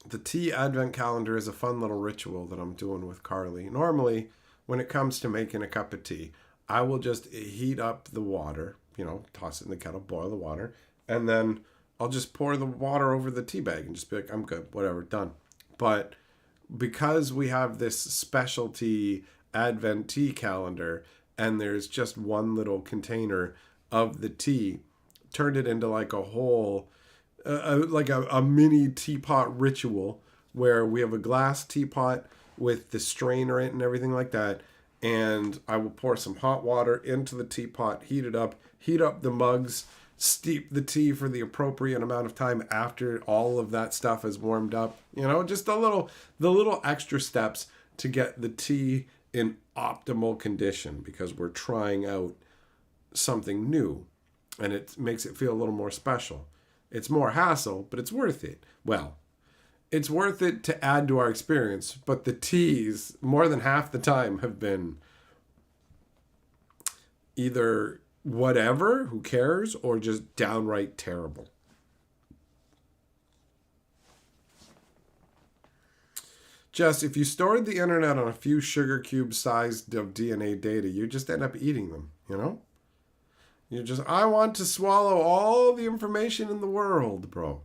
The tea advent calendar is a fun little ritual that I'm doing with Carly. Normally, when it comes to making a cup of tea, I will just heat up the water, you know, toss it in the kettle, boil the water, and then I'll just pour the water over the tea bag and just be like, I'm good, whatever, done. But because we have this specialty advent tea calendar and there's just one little container of the tea, turned it into like a whole, like a mini teapot ritual where we have a glass teapot with the strainer in it and everything like that. And I will pour some hot water into the teapot, heat up the mugs, steep the tea for the appropriate amount of time after all of that stuff is warmed up. You know, just the little extra steps to get the tea in optimal condition because we're trying out something new and it makes it feel a little more special. It's more hassle, but it's worth it. Well, it's worth it to add to our experience, but the teas, more than half the time, have been either whatever, who cares, or just downright terrible. Jess, if you stored the internet on a few sugar cube sized of DNA data, you just end up eating them, you know? You just, I want to swallow all the information in the world, bro.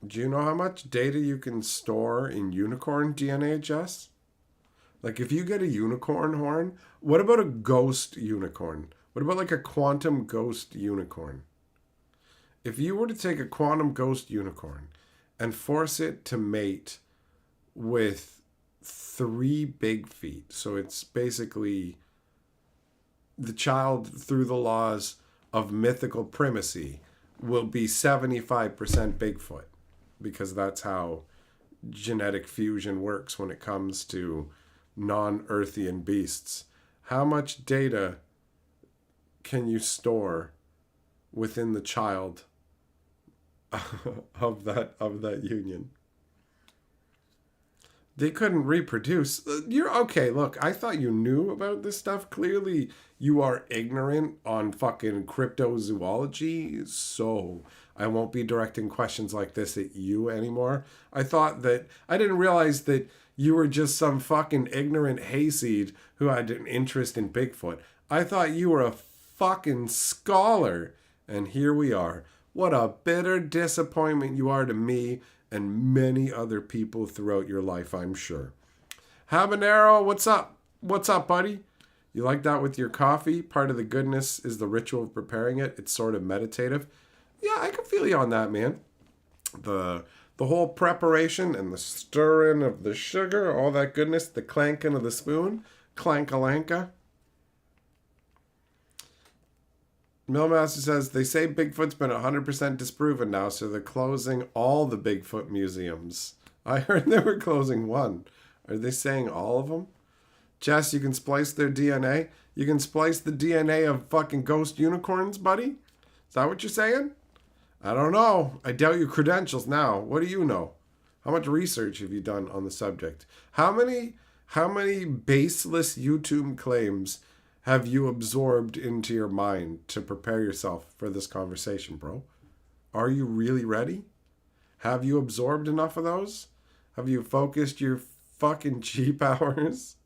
Do you know how much data you can store in unicorn DNA, Jess? Like, if you get a unicorn horn, what about a ghost unicorn? What about like a quantum ghost unicorn? If you were to take a quantum ghost unicorn and force it to mate with 3 big feet, so it's basically the child through the laws of mythical primacy will be 75% Bigfoot, because that's how genetic fusion works when it comes to non-Earthian beasts. How much data can you store within the child of that union? They couldn't reproduce. You're okay. Look, I thought you knew about this stuff. Clearly, you are ignorant on fucking cryptozoology. So I won't be directing questions like this at you anymore. I didn't realize that you were just some fucking ignorant hayseed who had an interest in Bigfoot. I thought you were a fucking scholar. And here we are. What a bitter disappointment you are to me and many other people throughout your life, I'm sure. Habanero, what's up? What's up, buddy? You like that with your coffee? Part of the goodness is the ritual of preparing it. It's sort of meditative. Yeah, I can feel you on that, man. The whole preparation and the stirring of the sugar, all that goodness, the clanking of the spoon, clank-a-lanka. Millmaster says, they say Bigfoot's been 100% disproven now, so they're closing all the Bigfoot museums. I heard they were closing one. Are they saying all of them? Jess, you can splice their DNA? You can splice the DNA of fucking ghost unicorns, buddy? Is that what you're saying? I don't know. I doubt your credentials now. What do you know? How much research have you done on the subject? How many baseless YouTube claims have you absorbed into your mind to prepare yourself for this conversation, bro? Are you really ready? Have you absorbed enough of those? Have you focused your fucking cheap hours?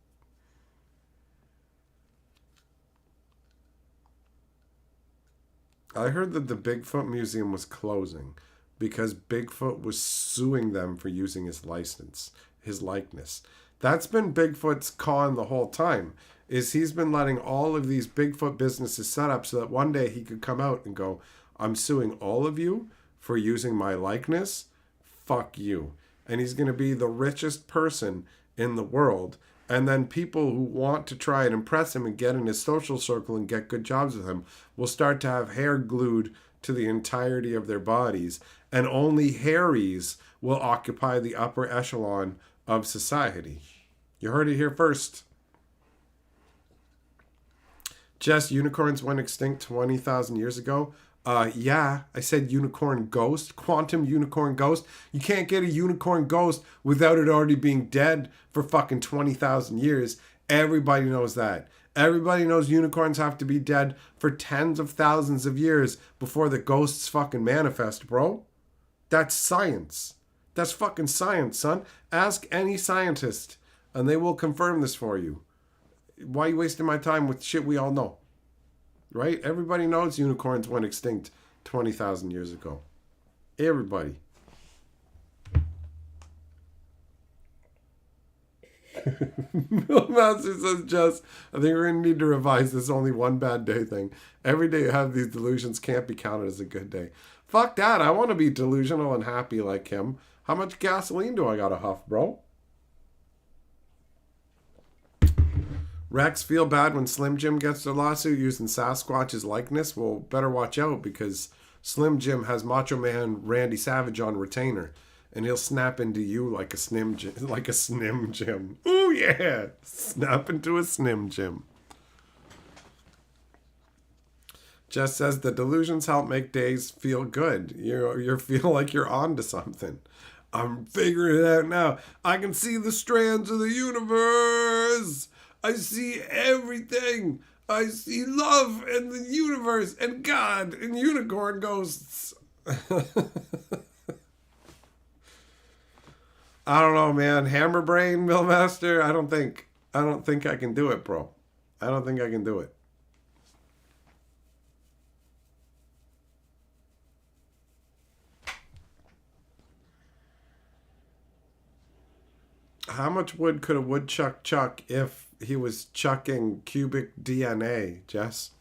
I heard that the Bigfoot Museum was closing because Bigfoot was suing them for using his license, his likeness. That's been Bigfoot's con the whole time, is he's been letting all of these Bigfoot businesses set up so that one day he could come out and go, I'm suing all of you for using my likeness. Fuck you. And he's going to be the richest person in the world. And then people who want to try and impress him and get in his social circle and get good jobs with him will start to have hair glued to the entirety of their bodies. And only hairies will occupy the upper echelon of society. You heard it here first. Jess, unicorns went extinct 20,000 years ago. Yeah, I said unicorn ghost, quantum unicorn ghost. You can't get a unicorn ghost without it already being dead for fucking 20,000 years. Everybody knows that. Everybody knows unicorns have to be dead for tens of thousands of years before the ghosts fucking manifest, bro. That's science. That's fucking science, son. Ask any scientist and they will confirm this for you. Why are you wasting my time with shit we all know? Right? Everybody knows unicorns went extinct 20,000 years ago. Everybody. Master says, Jess, I think we're going to need to revise this only one bad day thing. Every day you have these delusions can't be counted as a good day. Fuck that. I want to be delusional and happy like him. How much gasoline do I got to huff, bro? Rex feel bad when Slim Jim gets their lawsuit using Sasquatch's likeness. Well, better watch out because Slim Jim has Macho Man Randy Savage on retainer, and he'll snap into you like a Snim Jim. Ooh yeah, snap into a Snim Jim. Jess says the delusions help make days feel good. You feel like you're on to something. I'm figuring it out now. I can see the strands of the universe. I see everything. I see love and the universe and God and unicorn ghosts. I don't know, man. Hammer brain, Millmaster. I don't think I can do it, bro. I don't think I can do it. How much wood could a woodchuck chuck if he was chucking cubic DNA, Jess?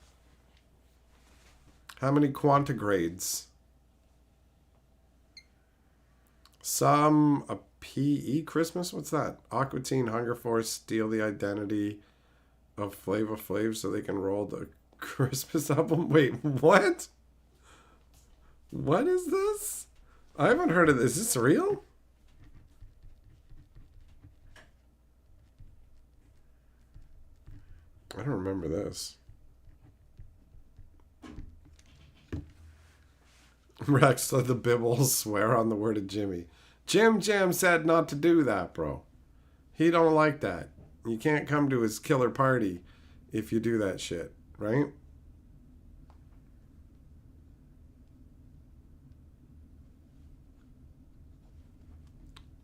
How many quantigrades? A PE Christmas? What's that? Aqua Teen Hunger Force steal the identity of Flava Flav so they can roll the Christmas album? Wait, what? What is this? I haven't heard of this. Is this real? I don't remember this. Rex let the Bibbles swear on the word of Jimmy. Jim said not to do that, bro. He don't like that. You can't come to his killer party if you do that shit, right?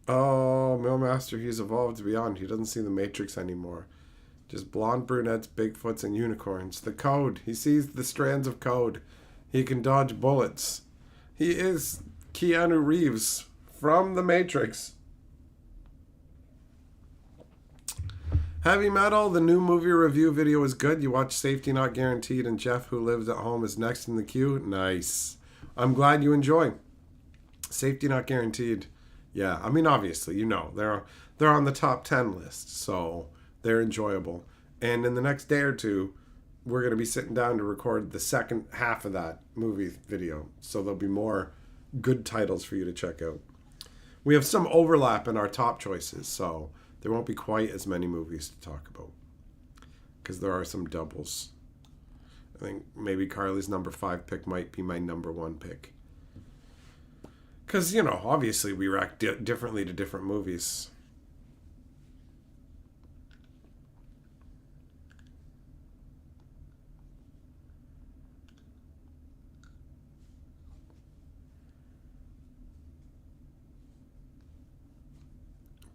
Oh, Millmaster, he's evolved beyond. He doesn't see the Matrix anymore. Just blonde brunettes, Bigfoots, and unicorns. The code. He sees the strands of code. He can dodge bullets. He is Keanu Reeves from The Matrix. Heavy Metal, the new movie review video is good. You watch Safety Not Guaranteed, and Jeff, who lives at home, is next in the queue. Nice. I'm glad you enjoy. Safety Not Guaranteed. Yeah, I mean, obviously, you know, they're on the top 10 list, so they're enjoyable. And in the next day or two, we're going to be sitting down to record the second half of that movie video. So there'll be more good titles for you to check out. We have some overlap in our top choices, so there won't be quite as many movies to talk about because there are some doubles. I think maybe Carly's number 5 pick might be my number 1 pick. Because, you know, obviously we react differently to different movies.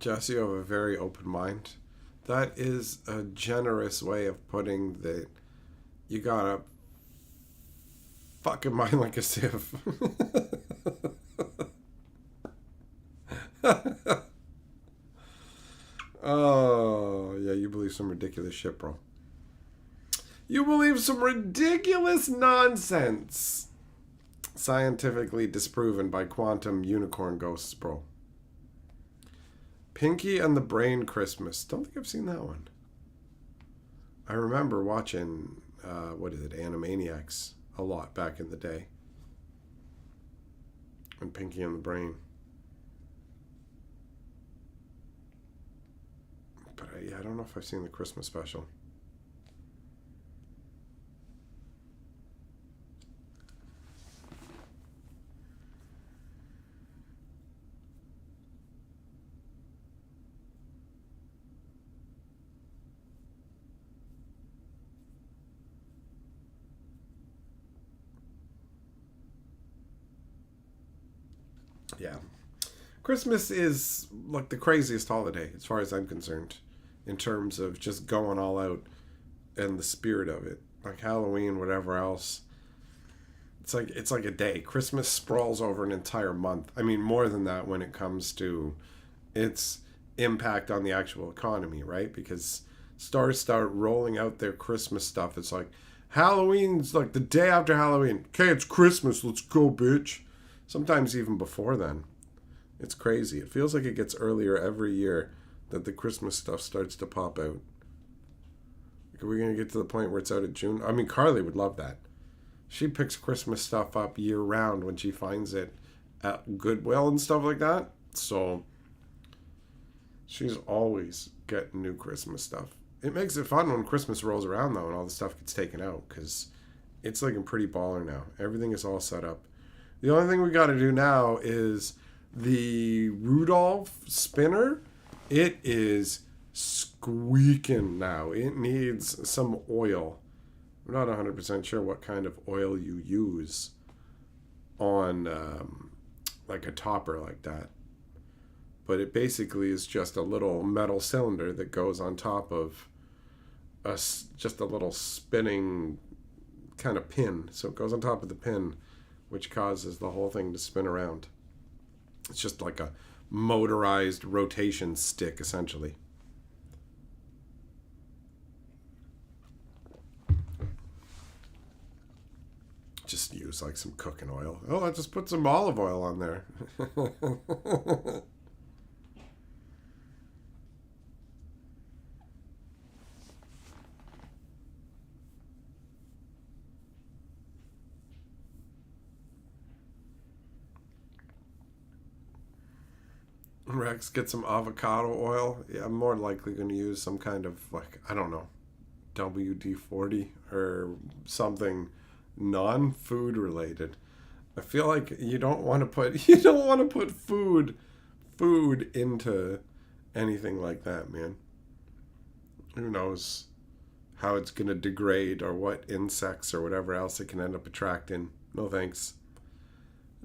Jesse, you have a very open mind. That is a generous way of putting that you got a fucking mind like a sieve. Oh, yeah, you believe some ridiculous shit, bro. You believe some ridiculous nonsense. Scientifically disproven by quantum unicorn ghosts, bro. Pinky and the Brain Christmas. Don't think I've seen that one. I remember watching, Animaniacs a lot back in the day. And Pinky and the Brain. But I don't know if I've seen the Christmas special. Yeah. Christmas is like the craziest holiday as far as I'm concerned in terms of just going all out and the spirit of it. Like Halloween, whatever else. It's like a day. Christmas sprawls over an entire month. I mean, more than that when it comes to its impact on the actual economy, right? Because stores start rolling out their Christmas stuff. It's like Halloween's like the day after Halloween. Okay, it's Christmas. Let's go, bitch. Sometimes even before then. It's crazy. It feels like it gets earlier every year that the Christmas stuff starts to pop out. Like, are we going to get to the point where it's out of June? I mean, Carly would love that. She picks Christmas stuff up year round when she finds it at Goodwill and stuff like that. So she's always getting new Christmas stuff. It makes it fun when Christmas rolls around, though, and all the stuff gets taken out, because it's looking pretty baller now. Everything is all set up. The only thing we got to do now is the Rudolph spinner. It is squeaking now. It needs some oil. I'm not 100% sure what kind of oil you use on like a topper like that. But it basically is just a little metal cylinder that goes on top of just a little spinning kind of pin. So it goes on top of the pin, which causes the whole thing to spin around. It's just like a motorized rotation stick, essentially. Just use like some cooking oil. Oh, I just put some olive oil on there. Rex, get some avocado oil. Yeah, I'm more likely going to use some kind of, like, I don't know, WD-40 or something non-food related. I feel like you don't want to put food into anything like that, man. Who knows how it's going to degrade or what insects or whatever else it can end up attracting. No thanks.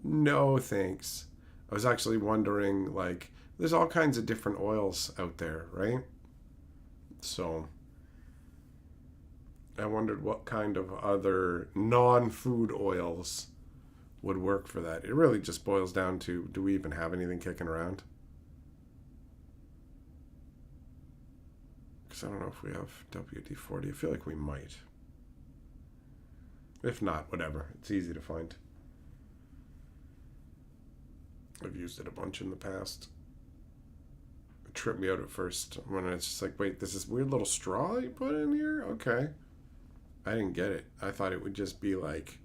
No thanks. I was actually wondering, like, there's all kinds of different oils out there, right? So I wondered what kind of other non-food oils would work for that. It really just boils down to, do we even have anything kicking around? Because I don't know if we have WD-40. I feel like we might. If not, whatever. It's easy to find. I've used it a bunch in the past. It tripped me out at first when it's just like, wait, this is weird little straw you put in here? Okay. I didn't get it. I thought it would just be like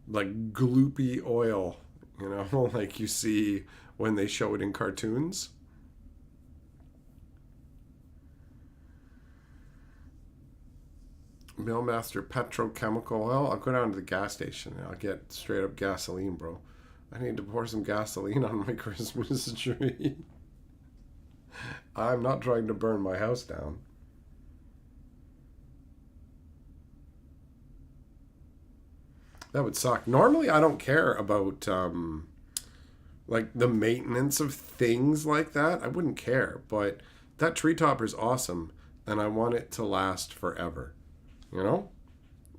gloopy oil, you know, like you see when they show it in cartoons. Millmaster petrochemical oil. I'll go down to the gas station and I'll get straight up gasoline, bro. I need to pour some gasoline on my Christmas tree. I'm not trying to burn my house down. That would suck. Normally, I don't care about like the maintenance of things like that. I wouldn't care, but that tree topper is awesome, and I want it to last forever. You know?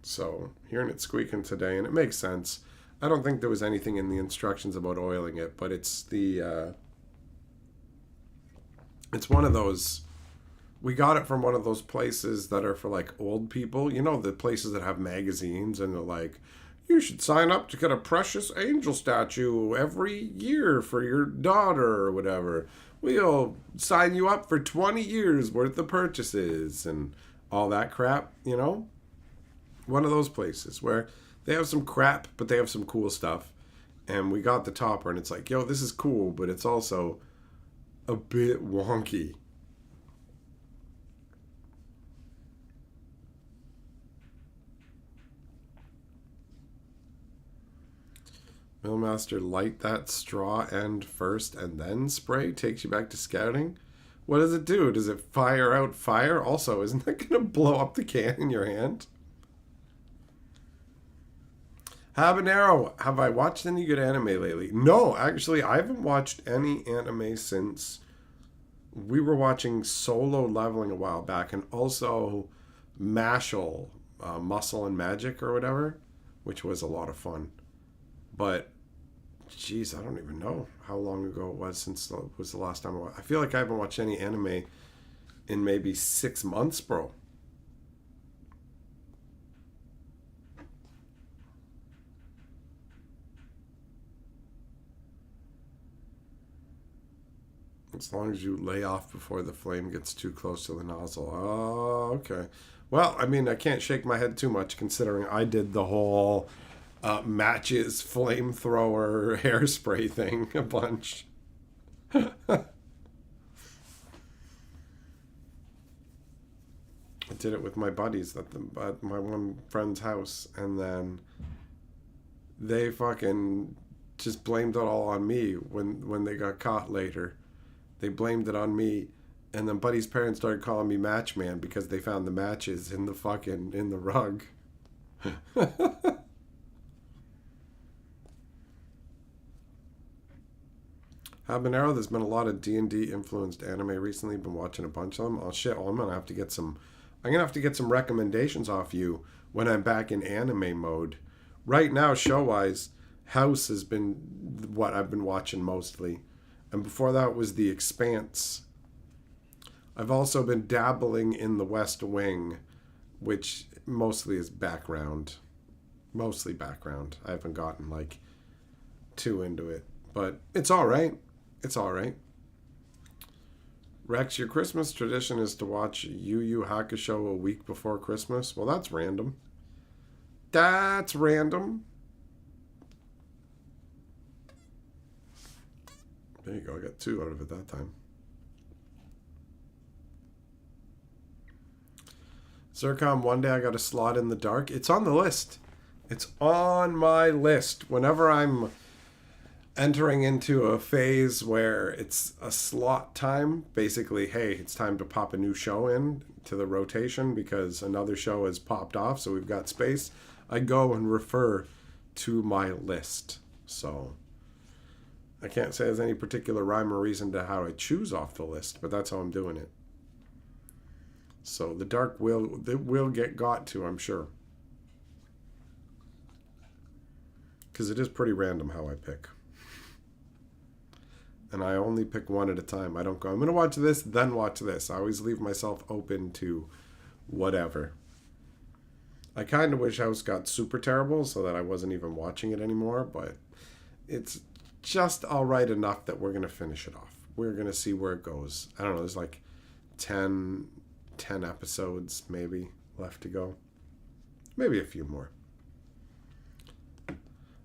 So, hearing it squeaking today, and it makes sense. I don't think there was anything in the instructions about oiling it, but it's the it's one of those. We got it from one of those places that are for like old people. You know, the places that have magazines and they're like, you should sign up to get a precious angel statue every year for your daughter or whatever. We'll sign you up for 20 years worth of purchases and all that crap, you know? One of those places where they have some crap, but they have some cool stuff. And we got the topper and it's like, yo, this is cool, but it's also a bit wonky. Millmaster, light that straw end first and then spray? Takes you back to scouting? What does it do? Does it fire out fire? Also, isn't that going to blow up the can in your hand? Habanero, have I watched any good anime lately? No, actually, I haven't watched any anime since we were watching Solo Leveling a while back, and also Mashal, Muscle and Magic or whatever, which was a lot of fun. But, geez, I don't even know how long ago it was since it was the last time I watched. I feel like I haven't watched any anime in maybe 6 months, bro. As long as you lay off before the flame gets too close to the nozzle. Oh, okay. Well, I mean, I can't shake my head too much considering I did the whole matches flamethrower hairspray thing a bunch. I did it with my buddies at my one friend's house, and then they fucking just blamed it all on me when they got caught later. They blamed it on me, and then Buddy's parents started calling me Matchman because they found the matches in the rug. Habanero, there's been a lot of D&D influenced anime recently. Been watching a bunch of them. Oh shit! Well, I'm gonna have to get some recommendations off you when I'm back in anime mode. Right now, show wise, House has been what I've been watching mostly. And before that was The Expanse. I've also been dabbling in The West Wing, which mostly is background. Mostly background. I haven't gotten like too into it. But it's alright. It's alright. Rex, your Christmas tradition is to watch Yu Yu Hakusho a week before Christmas? Well, that's random. That's random. There you go. I got 2 out of it that time. Zircon, one day I got a slot in the dark. It's on the list. It's on my list. Whenever I'm entering into a phase where it's a slot time, basically, hey, it's time to pop a new show in to the rotation because another show has popped off, so we've got space, I go and refer to my list. So I can't say there's any particular rhyme or reason to how I choose off the list, but that's how I'm doing it. So the dark will get got to, I'm sure. Because it is pretty random how I pick. And I only pick one at a time. I don't go, I'm going to watch this, then watch this. I always leave myself open to whatever. I kind of wish House got super terrible so that I wasn't even watching it anymore, but it's just all right enough that we're going to finish it off. We're going to see where it goes. I don't know, there's like 10 episodes maybe left to go. Maybe a few more.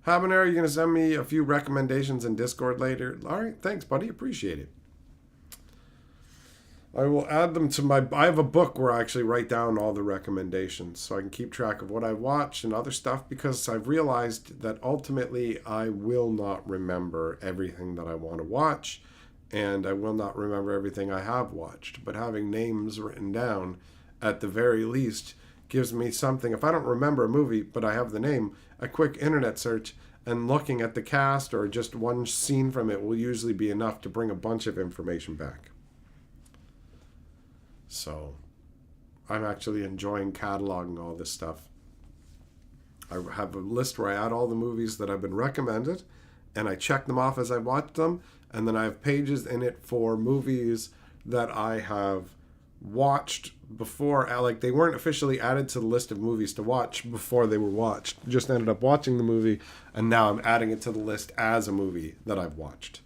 Habanero, you're going to send me a few recommendations in Discord later? All right, thanks, buddy. Appreciate it. I will add them to my... I have a book where I actually write down all the recommendations so I can keep track of what I watch and other stuff, because I've realized that ultimately I will not remember everything that I want to watch, and I will not remember everything I have watched. But having names written down, at the very least, gives me something. If I don't remember a movie, but I have the name, a quick internet search and looking at the cast or just one scene from it will usually be enough to bring a bunch of information back. So I'm actually enjoying cataloging all this stuff. I have a list where I add all the movies that have been recommended, and I check them off as I watch them, and then I have pages in it for movies that I have watched before. Like, they weren't officially added to the list of movies to watch before they were watched. Just ended up watching the movie, and now I'm adding it to the list as a movie that I've watched.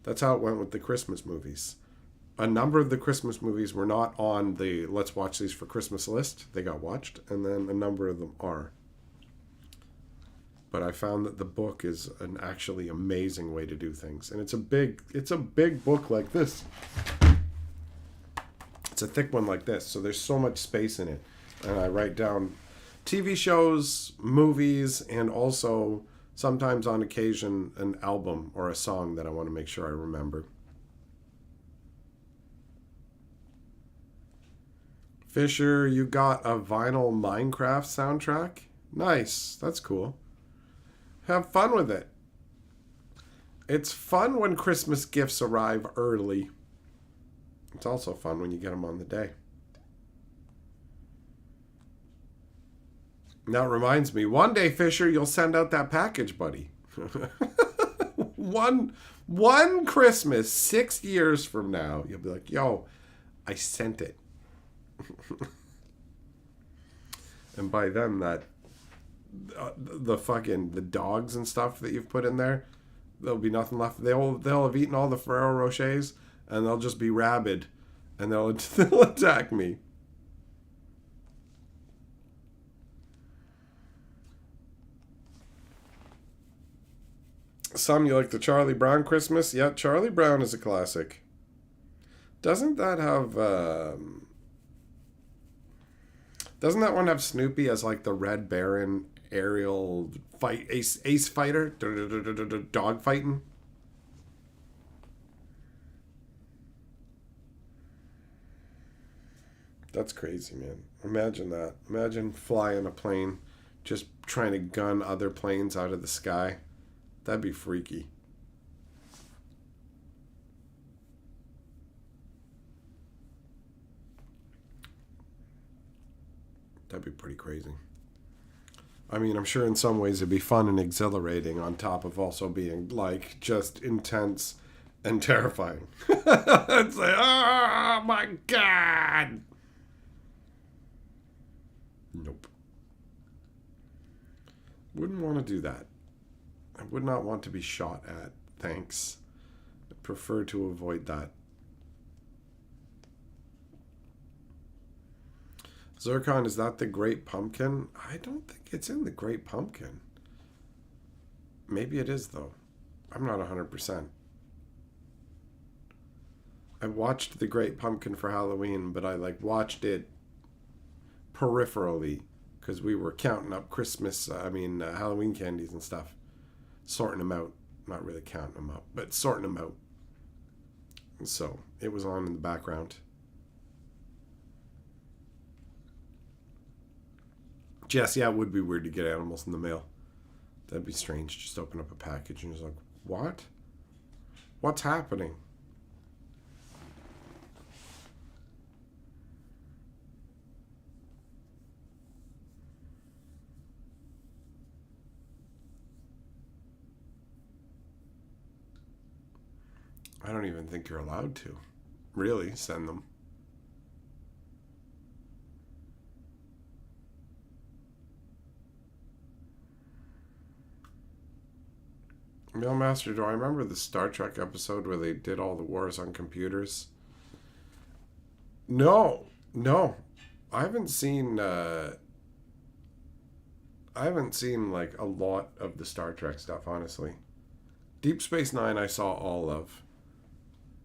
That's how it went with the Christmas movies. A number of the Christmas movies were not on the let's watch these for Christmas list. They got watched, and then a number of them are. But I found that the book is an actually amazing way to do things. And it's a big book like this. It's a thick one like this, so there's so much space in it. And I write down TV shows, movies, and also sometimes on occasion an album or a song that I want to make sure I remember. Fisher, you got a vinyl Minecraft soundtrack? Nice. That's cool. Have fun with it. It's fun when Christmas gifts arrive early. It's also fun when you get them on the day. Now it reminds me, one day, Fisher, you'll send out that package, buddy. One Christmas, 6 years from now, you'll be like, yo, I sent it. And by then, that the dogs and stuff that you've put in there, there'll be nothing left. They'll have eaten all the Ferrero Rochers, and they'll just be rabid, and they'll attack me. Some, you like the Charlie Brown Christmas? Yeah, Charlie Brown is a classic. Doesn't that have doesn't that one have Snoopy as like the Red Baron aerial fight ace fighter dog fighting? That's crazy, man. Imagine that. Imagine flying a plane, just trying to gun other planes out of the sky. That'd be freaky. That'd be pretty crazy. I mean, I'm sure in some ways it'd be fun and exhilarating on top of also being, like, just intense and terrifying. It's like, oh my God! Nope. Wouldn't want to do that. I would not want to be shot at. Thanks. I prefer to avoid that. Zircon, is that the Great Pumpkin? I don't think it's in the Great Pumpkin. Maybe it is, though. I'm not 100%. I watched the Great Pumpkin for Halloween, but I watched it peripherally because we were counting up Halloween candies and stuff. Sorting them out. Not really counting them up, but sorting them out. So it was on in the background. Jess, yeah, it would be weird to get animals in the mail. That'd be strange. Just open up a package and just like, what? What's happening? I don't even think you're allowed to really send them. Mailmaster, do I remember the Star Trek episode where they did all the wars on computers? No. I haven't seen like a lot of the Star Trek stuff, honestly. Deep Space Nine I saw all of.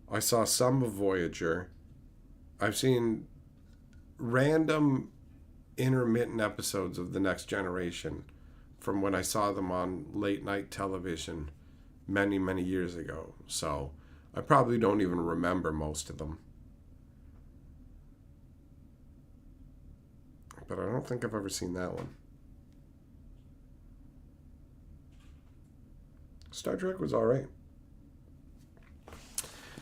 I saw some of Voyager. I've seen random intermittent episodes of The Next Generation from when I saw them on late night television many, many years ago. So I probably don't even remember most of them. But I don't think I've ever seen that one. Star Trek was alright.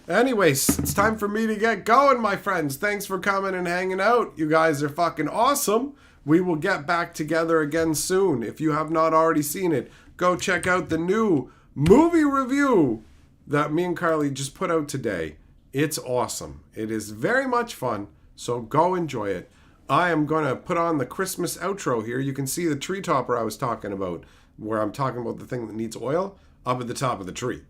Anyways, it's time for me to get going, my friends. Thanks for coming and hanging out. You guys are fucking awesome. We will get back together again soon. If you have not already seen it, go check out the new movie review that me and Carly just put out today. It's awesome. It is very much fun, so go enjoy it. I am going to put on the Christmas outro here. You can see the tree topper I was talking about, where I'm talking about the thing that needs oil, up at the top of the tree.